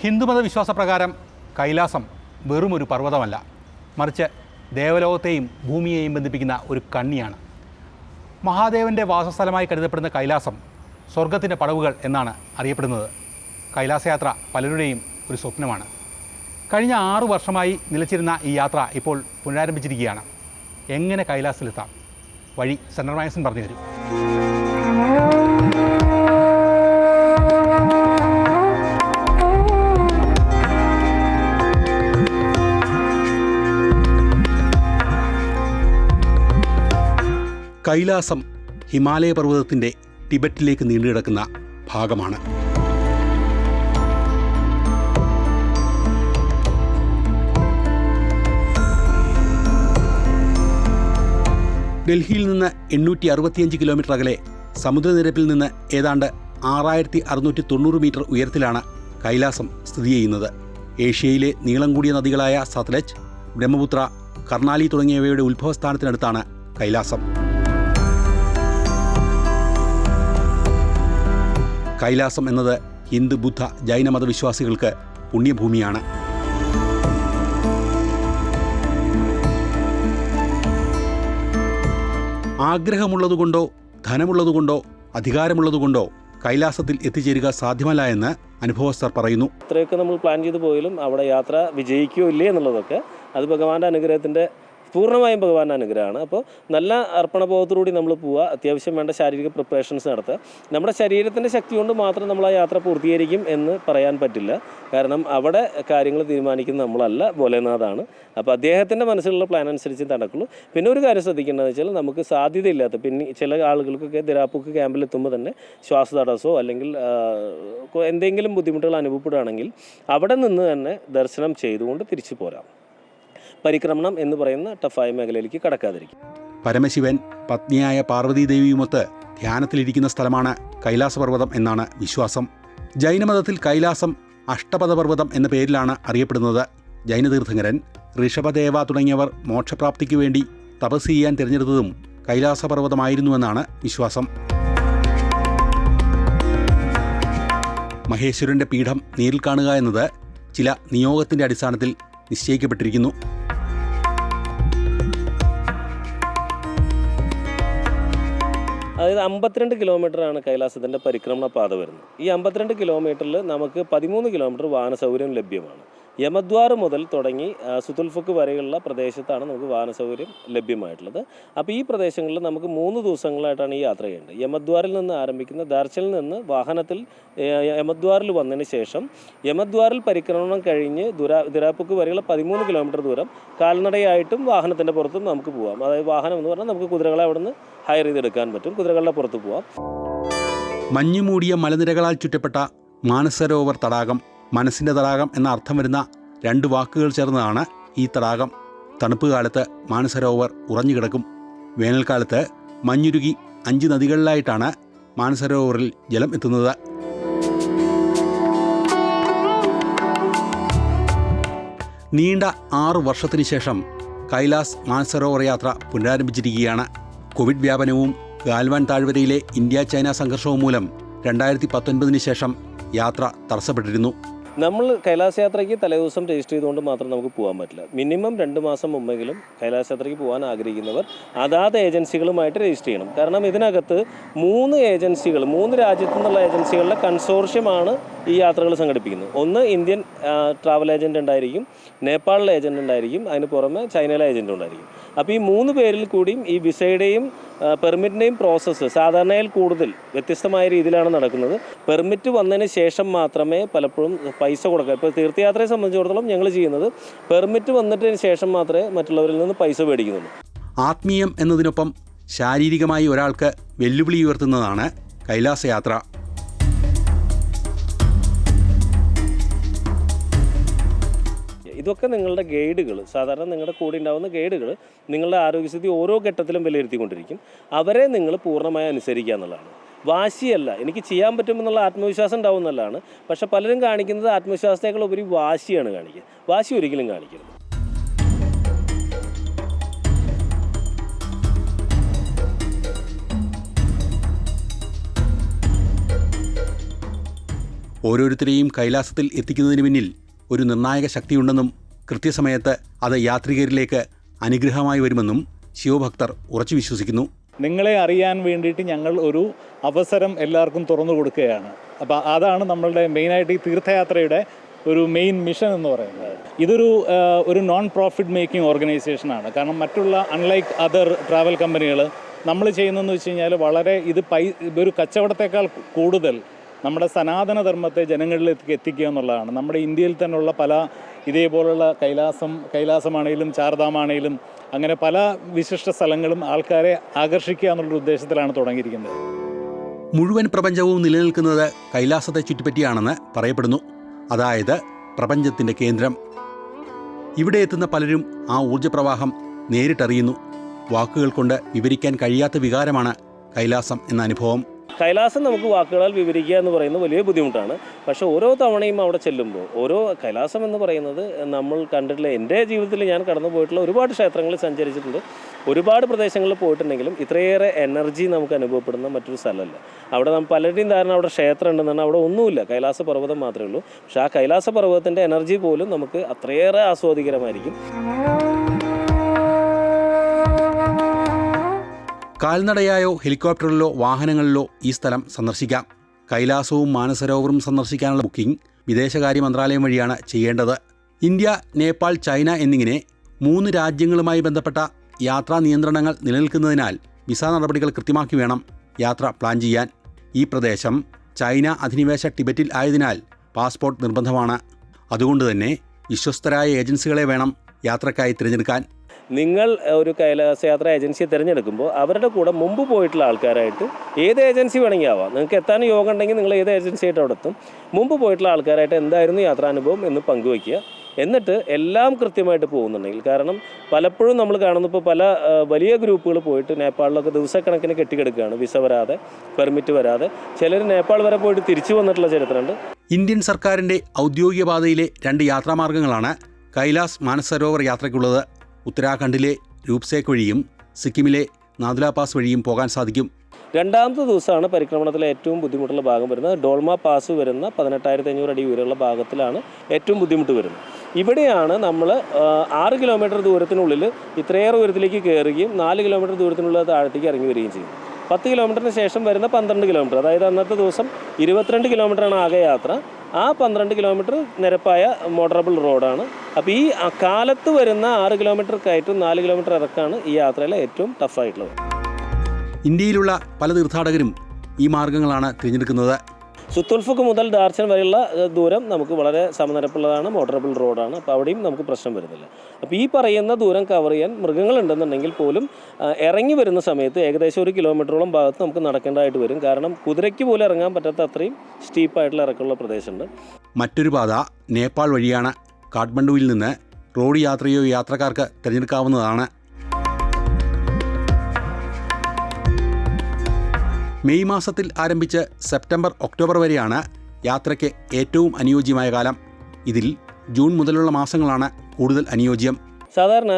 ഹിന്ദുമത വിശ്വാസപ്രകാരം കൈലാസം വെറുമൊരു പർവ്വതമല്ല, മറിച്ച് ദേവലോകത്തെയും ഭൂമിയെയും ബന്ധിപ്പിക്കുന്ന ഒരു കണ്ണിയാണ്. മഹാദേവൻ്റെ വാസസ്ഥലമായി കരുതപ്പെടുന്ന കൈലാസം സ്വർഗത്തിൻ്റെ പടവുകൾ എന്നാണ് അറിയപ്പെടുന്നത്. കൈലാസയാത്ര പലരുടെയും ഒരു സ്വപ്നമാണ്. കഴിഞ്ഞ 6 വർഷമായി നിലച്ചിരുന്ന ഈ യാത്ര ഇപ്പോൾ പുനരാരംഭിച്ചിരിക്കുകയാണ്. എങ്ങനെ കൈലാസത്തിലെത്താം? വഴി സെൻട്രൽ മാഗസിൻ പറഞ്ഞു തരും. കൈലാസം ഹിമാലയ പർവ്വതത്തിൻ്റെ ടിബറ്റിലേക്ക് നീണ്ടുകിടക്കുന്ന ഭാഗമാണ്. ഡൽഹിയിൽ നിന്ന് 865 കിലോമീറ്റർ അകലെ സമുദ്രനിരപ്പിൽ നിന്ന് ഏതാണ്ട് 6690 മീറ്റർ ഉയരത്തിലാണ് കൈലാസം സ്ഥിതി ചെയ്യുന്നത്. ഏഷ്യയിലെ നീളം കൂടിയ നദികളായ സത്ലജ്, ബ്രഹ്മപുത്ര, കർണാലി തുടങ്ങിയവയുടെ ഉത്ഭവസ്ഥാനത്തിനടുത്താണ് കൈലാസം. കൈലാസം എന്നത് ഹിന്ദു, ബുദ്ധ, ജൈന മതവിശ്വാസികൾക്ക് പുണ്യഭൂമിയാണ്. ആഗ്രഹമുള്ളതുകൊണ്ടോ ധനമുള്ളതുകൊണ്ടോ അധികാരമുള്ളതുകൊണ്ടോ കൈലാസത്തിൽ എത്തിച്ചേരുക സാധ്യമല്ല എന്ന് അനുഭവസ്ഥർ പറയുന്നു. ഇത്രയൊക്കെ നമ്മൾ പ്ലാൻ ചെയ്തു പോയാലും അവിടെ യാത്ര വിജയിക്കുകയോ ഇല്ലേ എന്നുള്ളതൊക്കെ അത് ഭഗവാന്റെ അനുഗ്രഹത്തിൻ്റെ പൂർണ്ണമായും ഭഗവാന്റെ അനുഗ്രഹമാണ്. അപ്പോൾ നല്ല അർപ്പണബോധത്തോടുകൂടി നമ്മൾ പോവുക, അത്യാവശ്യം വേണ്ട ശാരീരിക പ്രിപ്പറേഷൻസ് നടത്തുക. നമ്മുടെ ശരീരത്തിൻ്റെ ശക്തി കൊണ്ട് മാത്രം നമ്മൾ ആ യാത്ര പൂർത്തീകരിക്കും എന്ന് പറയാൻ പറ്റില്ല. കാരണം അവിടെ കാര്യങ്ങൾ തീരുമാനിക്കുന്നത് നമ്മളല്ല, ഭോലേനാഥാണ്. അപ്പോൾ അദ്ദേഹത്തിൻ്റെ മനസ്സിലുള്ള പ്ലാൻ അനുസരിച്ച് നടക്കുള്ളൂ. പിന്നെ ഒരു കാര്യം ശ്രദ്ധിക്കേണ്ടതെന്ന് വെച്ചാൽ നമുക്ക് സാധ്യതയില്ലാത്ത, പിന്നെ ചില ആളുകൾക്കൊക്കെ ദിരാപ്പുക്ക് ക്യാമ്പിൽ എത്തുമ്പോൾ തന്നെ ശ്വാസതടസ്സമോ അല്ലെങ്കിൽ എന്തെങ്കിലും ബുദ്ധിമുട്ടുകൾ അനുഭവപ്പെടുകയാണെങ്കിൽ അവിടെ നിന്ന് തന്നെ ദർശനം ചെയ്തുകൊണ്ട് തിരിച്ചു പോരാം. പരിക്രമണം എന്ന് പറയുന്ന ടഫായ മേഖലയിലേക്ക് കടക്കാതിരിക്കും. പരമശിവൻ പത്നിയായ പാർവതീദേവിയുമൊത്ത് ധ്യാനത്തിലിരിക്കുന്ന സ്ഥലമാണ് കൈലാസപർവ്വതം എന്നാണ് വിശ്വാസം. ജൈനമതത്തിൽ കൈലാസം അഷ്ടപദപർവ്വതം എന്ന പേരിലാണ് അറിയപ്പെടുന്നത്. ജൈനതീർത്ഥങ്കരൻ ഋഷഭദേവ തുടങ്ങിയവർ മോക്ഷപ്രാപ്തിക്ക് വേണ്ടി തപസ് ചെയ്യാൻ തിരഞ്ഞെടുത്തതും കൈലാസപർവ്വതമായിരുന്നുവെന്നാണ് വിശ്വാസം. മഹേശ്വരൻ്റെ പീഠം നേരിൽ കാണുക എന്നത് ചില നിയോഗത്തിൻ്റെ അടിസ്ഥാനത്തിൽ നിശ്ചയിക്കപ്പെട്ടിരിക്കുന്നു. അതായത് 52 കിലോമീറ്ററാണ് കൈലാസത്തിൻ്റെ പരിക്രമണ പാത വരുന്നത്. ഈ 52 കിലോമീറ്ററിൽ നമുക്ക് 13 കിലോമീറ്റർ വാഹന സൗകര്യം ലഭ്യമാണ്. യമദ്വാർ മുതൽ തുടങ്ങി സുതുൽഫുക്ക് വരെയുള്ള പ്രദേശത്താണ് നമുക്ക് വാഹന സൗകര്യം ലഭ്യമായിട്ടുള്ളത്. അപ്പോൾ ഈ പ്രദേശങ്ങളിൽ നമുക്ക് 3 ദിവസങ്ങളായിട്ടാണ് ഈ യാത്ര ചെയ്യേണ്ടത്. യമദ്വാറിൽ നിന്ന് ആരംഭിക്കുന്ന ദാർച്ചലിൽ നിന്ന് വാഹനത്തിൽ യമദ്വാറിൽ വന്നതിന് ശേഷം യമദ്വാറിൽ പരിക്രമണം കഴിഞ്ഞ് ദിരാപ്പുക്ക് വരെയുള്ള 13 കിലോമീറ്റർ ദൂരം കാൽനടയായിട്ടും വാഹനത്തിൻ്റെ പുറത്തും നമുക്ക് പോകാം. അതായത് വാഹനം എന്ന് പറഞ്ഞാൽ നമുക്ക് കുതിരകളെ അവിടെ നിന്ന് ഹയർ ചെയ്തെടുക്കാൻ പറ്റും, കുതിരകളുടെ പുറത്ത് പോവാം. മഞ്ഞുമൂടിയ മലനിരകളാൽ ചുറ്റപ്പെട്ട മാനസരോവർ തടാകം, മനസ്സിൻ്റെ തടാകം എന്ന അർത്ഥം വരുന്ന 2 വാക്കുകൾ ചേർന്നതാണ് ഈ തടാകം. തണുപ്പ് കാലത്ത് മാനസരോവർ ഉറഞ്ഞുകിടക്കും. വേനൽക്കാലത്ത് മഞ്ഞുരുകി 5 നദികളിലായിട്ടാണ് മാനസരോവറിൽ ജലം എത്തുന്നത്. നീണ്ട 6 വർഷത്തിന് ശേഷം കൈലാസ് മാനസരോവർ യാത്ര പുനരാരംഭിച്ചിരിക്കുകയാണ്. കോവിഡ് വ്യാപനവും ഗാൽവാൻ താഴ്വരയിലെ ഇന്ത്യ ചൈന സംഘർഷവും മൂലം 2019 ശേഷം യാത്ര തടസ്സപ്പെട്ടിരുന്നു. നമ്മൾ കൈലാസ യാത്രയ്ക്ക് തലേദിവസം രജിസ്റ്റർ ചെയ്തുകൊണ്ട് മാത്രം നമുക്ക് പോകാൻ പറ്റില്ല. മിനിമം 2 മാസം മുമ്പെങ്കിലും കൈലാസ യാത്രയ്ക്ക് പോകാൻ ആഗ്രഹിക്കുന്നവർ അതാത് ഏജൻസികളുമായിട്ട് രജിസ്റ്റർ ചെയ്യണം. കാരണം ഇതിനകത്ത് 3 ഏജൻസികൾ, 3 രാജ്യത്തു നിന്നുള്ള ഏജൻസികളുടെ കൺസോർഷ്യമാണ് ഈ യാത്രകൾ സംഘടിപ്പിക്കുന്നത്. ഒന്ന് ഇന്ത്യൻ ട്രാവൽ ഏജൻറ് ഉണ്ടായിരിക്കും, നേപ്പാളിലെ ഏജൻറ് ഉണ്ടായിരിക്കും, അതിന് പുറമെ ചൈനയിലെ ഏജൻറ് ഉണ്ടായിരിക്കും. അപ്പോൾ ഈ 3 പേരിൽ കൂടിയും ഈ വിസയുടെയും പെർമിറ്റിൻ്റെയും പ്രോസസ്സ് സാധാരണയിൽ കൂടുതൽ വ്യത്യസ്തമായ രീതിയിലാണ് നടക്കുന്നത്. പെർമിറ്റ് വന്നതിന് ശേഷം മാത്രമേ പലപ്പോഴും പൈസ കൊടുക്കുക. ഇപ്പോൾ തീർത്ഥയാത്രയെ സംബന്ധിച്ചിടത്തോളം ഞങ്ങൾ ചെയ്യുന്നത് പെർമിറ്റ് വന്നതിന് ശേഷം മാത്രമേ മറ്റുള്ളവരിൽ നിന്ന് പൈസ മേടിക്കുന്നുള്ളൂ. ആത്മീയം എന്നതിനൊപ്പം ശാരീരികമായി ഒരാൾക്ക് വെല്ലുവിളി ഉയർത്തുന്നതാണ് കൈലാസയാത്ര. ഇതൊക്കെ നിങ്ങളുടെ ഗൈഡുകൾ, സാധാരണ നിങ്ങളുടെ കൂടെ ഉണ്ടാകുന്ന ഗൈഡുകൾ നിങ്ങളുടെ ആരോഗ്യസ്ഥിതി ഓരോ ഘട്ടത്തിലും വിലയിരുത്തിക്കൊണ്ടിരിക്കും. അവരെ നിങ്ങൾ പൂർണ്ണമായി അനുസരിക്കുക എന്നുള്ളതാണ്. വാശിയല്ല, എനിക്ക് ചെയ്യാൻ പറ്റുമെന്നുള്ള ആത്മവിശ്വാസം ഉണ്ടാവും എന്നുള്ളതാണ്. പക്ഷെ പലരും കാണിക്കുന്നത് ആത്മവിശ്വാസത്തേക്കാൾ ഉപരി വാശിയാണ് കാണിക്കുക. വാശി ഒരിക്കലും കാണിക്കരുത്. ഓരോരുത്തരെയും കൈലാസത്തിൽ എത്തിക്കുന്നതിന് പിന്നിൽ ഒരു നിർണായക ശക്തിയുണ്ടെന്നും കൃത്യസമയത്ത് അത് യാത്രികരിലേക്ക് അനുഗ്രഹമായി വരുമെന്നും ശിവഭക്തർ ഉറച്ചു വിശ്വസിക്കുന്നു. നിങ്ങളെ അറിയാൻ വേണ്ടിയിട്ട് ഞങ്ങൾ ഒരു അവസരം എല്ലാവർക്കും തുറന്നു കൊടുക്കുകയാണ്. അപ്പോൾ അതാണ് നമ്മളുടെ മെയിനായിട്ട് ഈ തീർത്ഥയാത്രയുടെ ഒരു മെയിൻ മിഷൻ എന്ന് പറയുന്നത്. ഇതൊരു നോൺ പ്രോഫിറ്റ് മേക്കിംഗ് ഓർഗനൈസേഷനാണ്. കാരണം മറ്റുള്ള അൺലൈക്ക് അതർ ട്രാവൽ കമ്പനികൾ നമ്മൾ ചെയ്യുന്നതെന്ന് വെച്ച് കഴിഞ്ഞാൽ വളരെ ഒരു കച്ചവടത്തേക്കാൾ കൂടുതൽ നമ്മുടെ സനാതനധർമ്മത്തെ ജനങ്ങളിലേക്ക് എത്തിക്കുക എന്നുള്ളതാണ്. നമ്മുടെ ഇന്ത്യയിൽ തന്നെയുള്ള പല ഇതേപോലുള്ള കൈലാസമാണെങ്കിലും ചാർധാമാണെങ്കിലും അങ്ങനെ പല വിശിഷ്ട സ്ഥലങ്ങളും ആൾക്കാരെ ആകർഷിക്കുക എന്നുള്ള ഉദ്ദേശത്തിലാണ് തുടങ്ങിയിരിക്കുന്നത്. മുഴുവൻ പ്രപഞ്ചവും നിലനിൽക്കുന്നത് കൈലാസത്തെ ചുറ്റിപ്പറ്റിയാണെന്ന് പറയപ്പെടുന്നു. അതായത് പ്രപഞ്ചത്തിൻ്റെ കേന്ദ്രം. ഇവിടെ എത്തുന്ന പലരും ആ ഊർജ്ജപ്രവാഹം നേരിട്ടറിയുന്നു. വാക്കുകൾ കൊണ്ട് വിവരിക്കാൻ കഴിയാത്ത വികാരമാണ് കൈലാസം എന്ന അനുഭവം. കൈലാസം നമുക്ക് വാക്കുകളാൽ വിവരിക്കുക എന്ന് പറയുന്നത് വലിയ ബുദ്ധിമുട്ടാണ്. പക്ഷേ ഓരോ തവണയും അവിടെ ചെല്ലുമ്പോൾ കൈലാസം എന്ന് പറയുന്നത് നമ്മൾ കണ്ടിട്ടുള്ള, എൻ്റെ ജീവിതത്തിൽ ഞാൻ കടന്നു പോയിട്ടുള്ള ഒരുപാട് ക്ഷേത്രങ്ങളിൽ സഞ്ചരിച്ചിട്ടുണ്ട്, ഒരുപാട് പ്രദേശങ്ങളിൽ പോയിട്ടുണ്ടെങ്കിലും ഇത്രയേറെ എനർജി നമുക്ക് അനുഭവപ്പെടുന്ന മറ്റൊരു സ്ഥലമല്ല. അവിടെ പലരുടെയും ധാരണ അവിടെ ക്ഷേത്രം ഉണ്ടെന്നാണ്. അവിടെ ഒന്നുമില്ല, കൈലാസ പർവ്വതം മാത്രമേ ഉള്ളൂ. പക്ഷേ ആ കൈലാസ പർവ്വതത്തിൻ്റെ എനർജി പോലും നമുക്ക് അത്രയേറെ ആസ്വാദികരമായിരിക്കും. കാൽനടയായോ ഹെലികോപ്റ്ററിലോ വാഹനങ്ങളിലോ ഈ സ്ഥലം സന്ദർശിക്കാം. കൈലാസവും മാനസരോവറും സന്ദർശിക്കാനുള്ള ബുക്കിംഗ് വിദേശകാര്യ മന്ത്രാലയം വഴിയാണ് ചെയ്യേണ്ടത്. ഇന്ത്യ, നേപ്പാൾ, ചൈന എന്നിങ്ങനെ 3 രാജ്യങ്ങളുമായി ബന്ധപ്പെട്ട യാത്രാ നിയന്ത്രണങ്ങൾ നിലനിൽക്കുന്നതിനാൽ വിസ നടപടികൾ കൃത്യമാക്കി വേണം യാത്ര പ്ലാൻ ചെയ്യാൻ. ഈ പ്രദേശം ചൈന അധിനിവേശ ടിബറ്റിൽ ആയതിനാൽ പാസ്പോർട്ട് നിർബന്ധമാണ്. അതുകൊണ്ട് തന്നെ വിശ്വസ്തരായ ഏജൻസികളെ വേണം യാത്രക്കായി തിരഞ്ഞെടുക്കാൻ. നിങ്ങൾ ഒരു കൈലാസയാത്ര ഏജൻസിയെ തിരഞ്ഞെടുക്കുമ്പോൾ അവരുടെ കൂടെ മുമ്പ് പോയിട്ടുള്ള ആൾക്കാരായിട്ട്, ഏത് ഏജൻസി വേണമെങ്കിൽ ആവാം, നിങ്ങൾക്ക് എത്താൻ യോഗം ഉണ്ടെങ്കിൽ നിങ്ങൾ ഏത് ഏജൻസിയായിട്ട് അവിടെ എത്തും, മുമ്പ് പോയിട്ടുള്ള ആൾക്കാരായിട്ട് എന്തായിരുന്നു യാത്രാനുഭവം എന്ന് പങ്കുവയ്ക്കുക. എന്നിട്ട് എല്ലാം കൃത്യമായിട്ട് പോകുന്നുണ്ടെങ്കിൽ, കാരണം പലപ്പോഴും നമ്മൾ കാണുന്ന ഇപ്പോൾ പല വലിയ ഗ്രൂപ്പുകൾ പോയിട്ട് നേപ്പാളിലൊക്കെ ദിവസക്കണക്കിന് കെട്ടിക്കിടക്കുകയാണ് വിസ വരാതെ, പെർമിറ്റ് വരാതെ. ചിലർ നേപ്പാൾ വരെ പോയിട്ട് തിരിച്ചു വന്നിട്ടുള്ള ചരിത്രമുണ്ട്. ഇന്ത്യൻ സർക്കാരിൻ്റെ ഔദ്യോഗിക പാതയിലെ 2 യാത്രാമാർഗ്ഗങ്ങളാണ് കൈലാസ് മാനസരോവർ യാത്രയ്ക്കുള്ളത്. ഉത്തരാഖണ്ഡിലെ രൂപ്സേക്ക് വഴിയും സിക്കിമിലെ നാഥുല പാസ് വഴിയും പോകാൻ സാധിക്കും. രണ്ടാമത്തെ ദിവസമാണ് പരിക്രമണത്തിലെ ഏറ്റവും ബുദ്ധിമുട്ടുള്ള ഭാഗം വരുന്നത്. ഡോൾമ പാസ് വരുന്ന 18,500 അടി ഉയരമുള്ള ഭാഗത്തിലാണ് ഏറ്റവും ബുദ്ധിമുട്ട് വരുന്നത്. ഇവിടെയാണ് നമ്മൾ 6 കിലോമീറ്റർ ദൂരത്തിനുള്ളിൽ ഇത്രയേറെ ഉയരത്തിലേക്ക് കയറുകയും 4 കിലോമീറ്റർ ദൂരത്തിനുള്ള താഴത്തേക്ക് ഇറങ്ങി വരികയും ചെയ്യും. 10 കിലോമീറ്ററിന് ശേഷം വരുന്ന 12 കിലോമീറ്റർ, അതായത് അന്നത്തെ ദിവസം 22 കിലോമീറ്ററാണ് ആകെ യാത്ര. ആ 12 കിലോമീറ്റർ നിരപ്പായ മോട്ടറബിൾ റോഡാണ്. അപ്പോൾ ഈ കാലത്ത് വരുന്ന 6 കിലോമീറ്റർ കയറ്റും 4 കിലോമീറ്റർ ഇറക്കാണ് ഈ യാത്രയിലെ ഏറ്റവും ടഫായിട്ടുള്ളത്. ഇന്ത്യയിലുള്ള പല തീർത്ഥാടകരും ഈ മാർഗ്ഗങ്ങളാണ് തിരഞ്ഞെടുക്കുന്നത്. സുത്തുൽഫുക്ക് മുതൽ ദാർച്ചൻ വരെയുള്ള ദൂരം നമുക്ക് വളരെ സമനിരപ്പുള്ളതാണ്, മോട്ടറബിൾ റോഡാണ്. അപ്പോൾ അവിടെയും നമുക്ക് പ്രശ്നം വരുന്നില്ല. അപ്പോൾ ഈ പറയുന്ന ദൂരം കവർ ചെയ്യാൻ മൃഗങ്ങളുണ്ടെന്നുണ്ടെങ്കിൽ പോലും ഇറങ്ങി വരുന്ന സമയത്ത് ഏകദേശം 1 കിലോമീറ്ററോളം ഭാഗത്ത് നമുക്ക് നടക്കേണ്ടതായിട്ട് വരും. കാരണം കുതിരയ്ക്ക് പോലും ഇറങ്ങാൻ പറ്റാത്ത അത്രയും സ്റ്റീപ്പായിട്ടുള്ള ഇറക്കമുള്ള പ്രദേശമുണ്ട്. മറ്റൊരു പാത നേപ്പാൾ വഴിയാണ്. കാഠ്മണ്ഡുവിൽ നിന്ന് റോഡ് യാത്രയോ യാത്രക്കാർക്ക് തിരഞ്ഞെടുക്കാവുന്നതാണ്. മെയ് മാസത്തിൽ ആരംഭിച്ച് സെപ്റ്റംബർ, ഒക്ടോബർ വരെയാണ് യാത്രയ്ക്ക് ഏറ്റവും അനുയോജ്യമായ കാലം. ഇതിൽ ജൂൺ മുതലുള്ള മാസങ്ങളാണ് കൂടുതൽ അനുയോജ്യം. സാധാരണ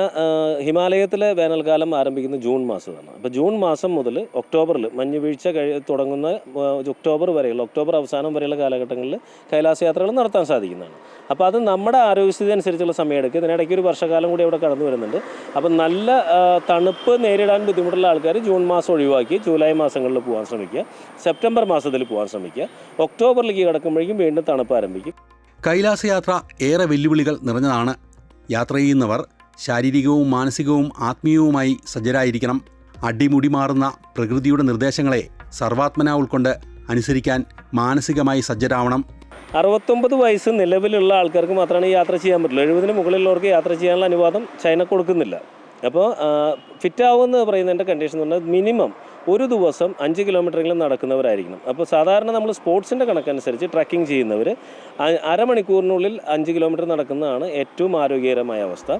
ഹിമാലയത്തിലെ വേനൽക്കാലം ആരംഭിക്കുന്ന ജൂൺ മാസമാണ്. അപ്പോൾ ജൂൺ മാസം മുതൽ ഒക്ടോബറിൽ മഞ്ഞ് വീഴ്ച തുടങ്ങുന്ന ഒക്ടോബർ വരെയുള്ള, ഒക്ടോബർ അവസാനം വരെയുള്ള കാലഘട്ടങ്ങളിൽ കൈലാസയാത്രകൾ നടത്താൻ സാധിക്കുന്നതാണ്. അപ്പോൾ അത് നമ്മുടെ ആരോഗ്യസ്ഥിതി അനുസരിച്ചുള്ള സമയമെടുക്കും. ഇതിനിടയ്ക്ക് ഒരു വർഷക്കാലം കൂടി അവിടെ കടന്നു വരുന്നുണ്ട്. അപ്പോൾ നല്ല തണുപ്പ് നേരിടാൻ ബുദ്ധിമുട്ടുള്ള ആൾക്കാർ ജൂൺ മാസം ഒഴിവാക്കി ജൂലൈ മാസങ്ങളിൽ പോകാൻ ശ്രമിക്കുക, സെപ്റ്റംബർ മാസത്തിൽ പോകാൻ ശ്രമിക്കുക. ഒക്ടോബറിലേക്ക് കിടക്കുമ്പോഴേക്കും വീണ്ടും തണുപ്പ് ആരംഭിക്കും. കൈലാസയാത്ര ഏറെ വെല്ലുവിളികൾ നിറഞ്ഞതാണ്. യാത്ര ചെയ്യുന്നവർ ശാരീരികവും മാനസികവും ആത്മീയവുമായി സജ്ജരായിരിക്കണം. അടിമുടി മാറുന്ന പ്രകൃതിയുടെ നിർദ്ദേശങ്ങളെ സർവാത്മന ഉൾക്കൊണ്ട് അനുസരിക്കാൻ മാനസികമായി സജ്ജരാവണം. 69 വയസ്സ് നിലവിലുള്ള ആൾക്കാർക്ക് മാത്രമാണ് ഈ യാത്ര ചെയ്യാൻ പറ്റുള്ളൂ. 70-ന് മുകളിലുള്ളവർക്ക് യാത്ര ചെയ്യാനുള്ള അനുവാദം ചൈന കൊടുക്കുന്നില്ല. അപ്പോൾ ഫിറ്റാവുമെന്ന് പറയുന്നതിൻ്റെ കണ്ടീഷൻ എന്ന് പറഞ്ഞാൽ മിനിമം ഒരു ദിവസം 5 കിലോമീറ്ററെങ്കിലും നടക്കുന്നവരായിരിക്കണം. അപ്പോൾ സാധാരണ നമ്മൾ സ്പോർട്സിൻ്റെ കണക്കനുസരിച്ച് ട്രക്കിംഗ് ചെയ്യുന്നവർ അരമണിക്കൂറിനുള്ളിൽ 5 കിലോമീറ്റർ നടക്കുന്നതാണ് ഏറ്റവും ആരോഗ്യകരമായ അവസ്ഥ.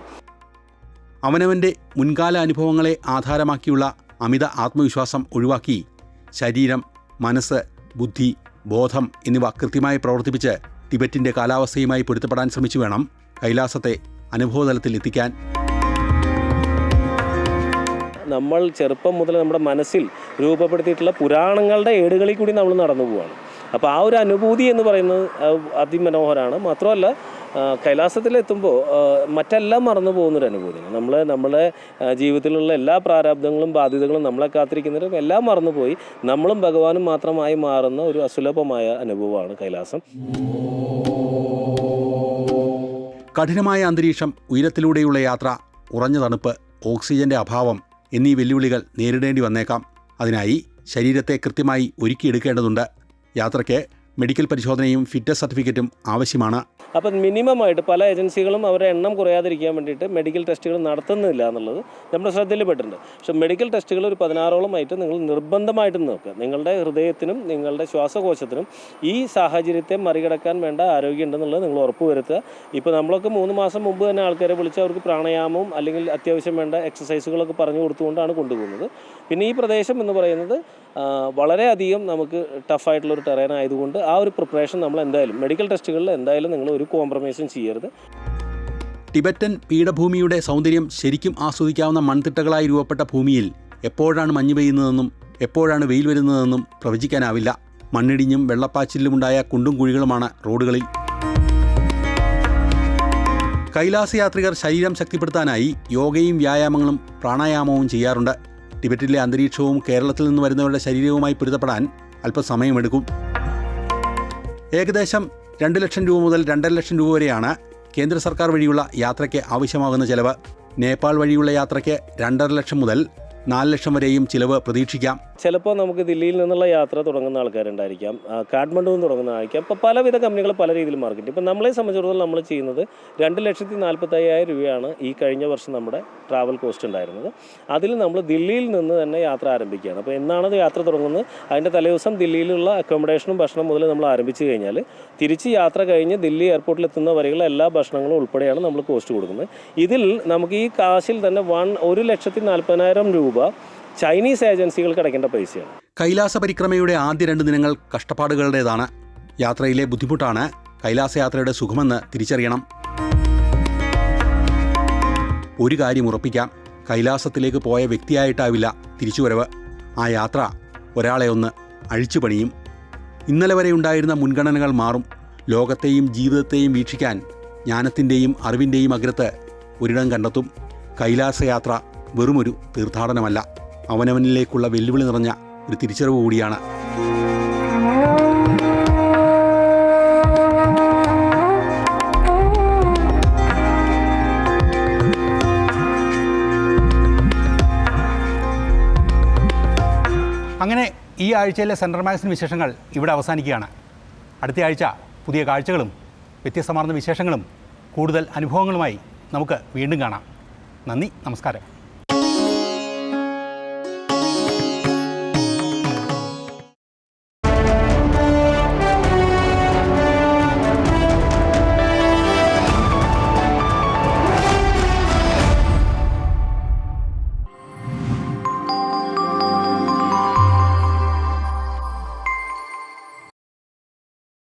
അവനവൻ്റെ മുൻകാല അനുഭവങ്ങളെ ആധാരമാക്കിയുള്ള അമിത ആത്മവിശ്വാസം ഒഴിവാക്കി ശരീരം, മനസ്സ്, ബുദ്ധി, ബോധം എന്നിവ കൃത്യമായി പ്രവർത്തിപ്പിച്ച് ടിബറ്റിൻ്റെ കാലാവസ്ഥയുമായി പൊരുത്തപ്പെടാൻ ശ്രമിച്ചു വേണം കൈലാസത്തെ അനുഭവതലത്തിൽ എത്തിക്കാൻ. നമ്മൾ ചെറുപ്പം മുതൽ നമ്മുടെ മനസ്സിൽ രൂപപ്പെടുത്തിയിട്ടുള്ള പുരാണങ്ങളുടെ ഏടുകളിൽ കൂടി നമ്മൾ നടന്നു പോവുകയാണ്. അപ്പോൾ ആ ഒരു അനുഭൂതി എന്ന് പറയുന്നത് അതിമനോഹരമാണ്. മാത്രമല്ല കൈലാസത്തിലെത്തുമ്പോൾ മറ്റെല്ലാം മറന്നു പോകുന്നൊരു അനുഭൂതിയാണ്. നമ്മളെ ജീവിതത്തിലുള്ള എല്ലാ പ്രാരാബ്ദങ്ങളും ബാധ്യതകളും നമ്മളെ കാത്തിരിക്കുന്നവരും എല്ലാം മറന്നുപോയി നമ്മളും ഭഗവാനും മാത്രമായി മാറുന്ന ഒരു അസുലഭമായ അനുഭവമാണ് കൈലാസം. കഠിനമായ അന്തരീക്ഷം, ഉയരത്തിലൂടെയുള്ള യാത്ര, ഉറഞ്ഞ തണുപ്പ്, ഓക്സിജന്റെ അഭാവം എന്നീ വെല്ലുവിളികൾ നേരിടേണ്ടി വന്നേക്കാം. അതിനായി ശരീരത്തെ കൃത്യമായി ഒരുക്കിയെടുക്കേണ്ടതുണ്ട്. യാത്രയ്ക്ക് മെഡിക്കൽ പരിശോധനയും ഫിറ്റ്നസ് സർട്ടിഫിക്കറ്റും ആവശ്യമാണ്. അപ്പം മിനിമമായിട്ട് പല ഏജൻസികളും അവരുടെ എണ്ണം കുറയാതിരിക്കാൻ വേണ്ടിയിട്ട് മെഡിക്കൽ ടെസ്റ്റുകൾ നടത്തുന്നില്ല എന്നുള്ളത് നമ്മുടെ ശ്രദ്ധയിൽപ്പെട്ടിട്ടുണ്ട്. പക്ഷേ മെഡിക്കൽ ടെസ്റ്റുകൾ ഒരു 16ഓളമായിട്ട് നിങ്ങൾ നിർബന്ധമായിട്ടും നോക്കുക. നിങ്ങളുടെ ഹൃദയത്തിനും നിങ്ങളുടെ ശ്വാസകോശത്തിനും ഈ സാഹചര്യത്തെ മറികടക്കാൻ വേണ്ട ആരോഗ്യം ഉണ്ടെന്നുള്ളത് നിങ്ങൾ ഉറപ്പുവരുത്തുക. ഇപ്പോൾ നമ്മളൊക്കെ 3 മാസം മുമ്പ് തന്നെ ആൾക്കാരെ വിളിച്ച് അവർക്ക് പ്രാണായാമവും അല്ലെങ്കിൽ അത്യാവശ്യം വേണ്ട എക്സസൈസുകളൊക്കെ പറഞ്ഞു കൊടുത്തുകൊണ്ടാണ് കൊണ്ടുപോകുന്നത്. പിന്നെ ഈ പ്രദേശം എന്ന് പറയുന്നത് വളരെയധികം നമുക്ക് ടഫായിട്ടുള്ളൊരു ടെറേൻ ആയതുകൊണ്ട് ആ ഒരു പ്രിപ്പറേഷൻ നമ്മൾ എന്തായാലും മെഡിക്കൽ ടെസ്റ്റുകളിൽ എന്തായാലും നിങ്ങൾ ഒരു കോംപ്രമൈസും ചെയ്യരുത്. ടിബറ്റൻ പീഠഭൂമിയുടെ സൗന്ദര്യം ശരിക്കും ആസ്വദിക്കാവുന്ന മൺതിട്ടകളായി രൂപപ്പെട്ട ഭൂമിയിൽ എപ്പോഴാണ് മഞ്ഞ് പെയ്യുന്നതെന്നും എപ്പോഴാണ് വെയിൽ വരുന്നതെന്നും പ്രവചിക്കാനാവില്ല. മണ്ണിടിഞ്ഞും വെള്ളപ്പാച്ചിലുമുണ്ടായ കുണ്ടും കുഴികളുമാണ് റോഡുകളിൽ. കൈലാസ യാത്രികർ ശരീരം ശക്തിപ്പെടുത്താനായി യോഗയും വ്യായാമങ്ങളും പ്രാണായാമവും ചെയ്യാറുണ്ട്. ടിബറ്റിലെ അന്തരീക്ഷവും കേരളത്തിൽ നിന്ന് വരുന്നവരുടെ ശരീരവുമായി പൊരുത്തപ്പെടാൻ അല്പസമയമെടുക്കും. ഏകദേശം 2 ലക്ഷം രൂപ മുതൽ 2.5 ലക്ഷം രൂപ വരെയാണ് കേന്ദ്ര സർക്കാർ വഴിയുള്ള യാത്രയ്ക്ക് ആവശ്യമാകുന്ന ചെലവ്. നേപ്പാൾ വഴിയുള്ള യാത്രയ്ക്ക് 2.5 ലക്ഷം മുതൽ 4 ലക്ഷം വരെയും ചിലവ് പ്രതീക്ഷിക്കാം. ചിലപ്പോൾ നമുക്ക് ദില്ലിയിൽ നിന്നുള്ള യാത്ര തുടങ്ങുന്ന ആൾക്കാരുണ്ടായിരിക്കാം, കാഠ്മണ്ഡുവിൽ നിന്ന് തുടങ്ങുന്ന ആയിരിക്കാം. ഇപ്പോൾ പലവിധ കമ്പനികൾ പല രീതിയിൽ മാർക്കറ്റ്. ഇപ്പോൾ നമ്മളെ സംബന്ധിച്ചിടത്തോളം നമ്മൾ ചെയ്യുന്നത് 2,45,000 രൂപയാണ് ഈ കഴിഞ്ഞ വർഷം നമ്മുടെ ട്രാവൽ കോസ്റ്റ് ഉണ്ടായിരുന്നത്. അതിൽ നമ്മൾ ദില്ലിയിൽ നിന്ന് തന്നെ യാത്ര ആരംഭിക്കുകയാണ്. അപ്പോൾ എന്നാണ് യാത്ര തുടങ്ങുന്നത് അതിൻ്റെ തലേദിവസം ദില്ലിയിലുള്ള അക്കോമഡേഷനും ഭക്ഷണം മുതൽ നമ്മൾ ആരംഭിച്ചു കഴിഞ്ഞാൽ തിരിച്ച് യാത്ര കഴിഞ്ഞ് ദില്ലി എയർപോർട്ടിൽ എത്തുന്ന വരെയുള്ള എല്ലാ ഭക്ഷണങ്ങളും ഉൾപ്പെടെയാണ് നമ്മൾ കോസ്റ്റ് കൊടുക്കുന്നത്. ഇതിൽ നമുക്ക് ഈ കാശിൽ തന്നെ 1,40,40,000 രൂപ ചൈനീസ് ഏജൻസികൾക്ക് അടയ്ക്കേണ്ട പൈസയാണ്. കൈലാസ പരിക്രമയുടെ ആദ്യ 2 ദിനങ്ങൾ കഷ്ടപ്പാടുകളുടേതാണ്. യാത്രയിലെ ബുദ്ധിമുട്ടാണ് കൈലാസയാത്രയുടെ സുഖമെന്ന് തിരിച്ചറിയണം. ഒരു കാര്യം ഉറപ്പിക്കാം, കൈലാസത്തിലേക്ക് പോയ വ്യക്തിയായിട്ടാവില്ല തിരിച്ചുവരവ്. ആ യാത്ര ഒരാളെ ഒന്ന് അഴിച്ചു പണിയും. ഇന്നലെ വരെ ഉണ്ടായിരുന്ന മുൻഗണനകൾ മാറും. ലോകത്തെയും ജീവിതത്തെയും വീക്ഷിക്കാൻ ജ്ഞാനത്തിൻ്റെയും അറിവിൻ്റെയും അഗ്രത്ത് ഒരിടം കണ്ടെത്തും. കൈലാസയാത്ര വെറുമൊരു തീർത്ഥാടനമല്ല, അവനവനിലേക്കുള്ള വെല്ലുവിളി നിറഞ്ഞ ഒരു തിരിച്ചറിവ് കൂടിയാണ്. അങ്ങനെ ഈ ആഴ്ചയിലെ സെൻട്രൽ മാഗസിൻ വിശേഷങ്ങൾ ഇവിടെ അവസാനിക്കുകയാണ്. അടുത്ത ആഴ്ച പുതിയ കാഴ്ചകളും വ്യത്യസ്തമാർന്ന വിശേഷങ്ങളും കൂടുതൽ അനുഭവങ്ങളുമായി നമുക്ക് വീണ്ടും കാണാം. നന്ദി, നമസ്കാരം.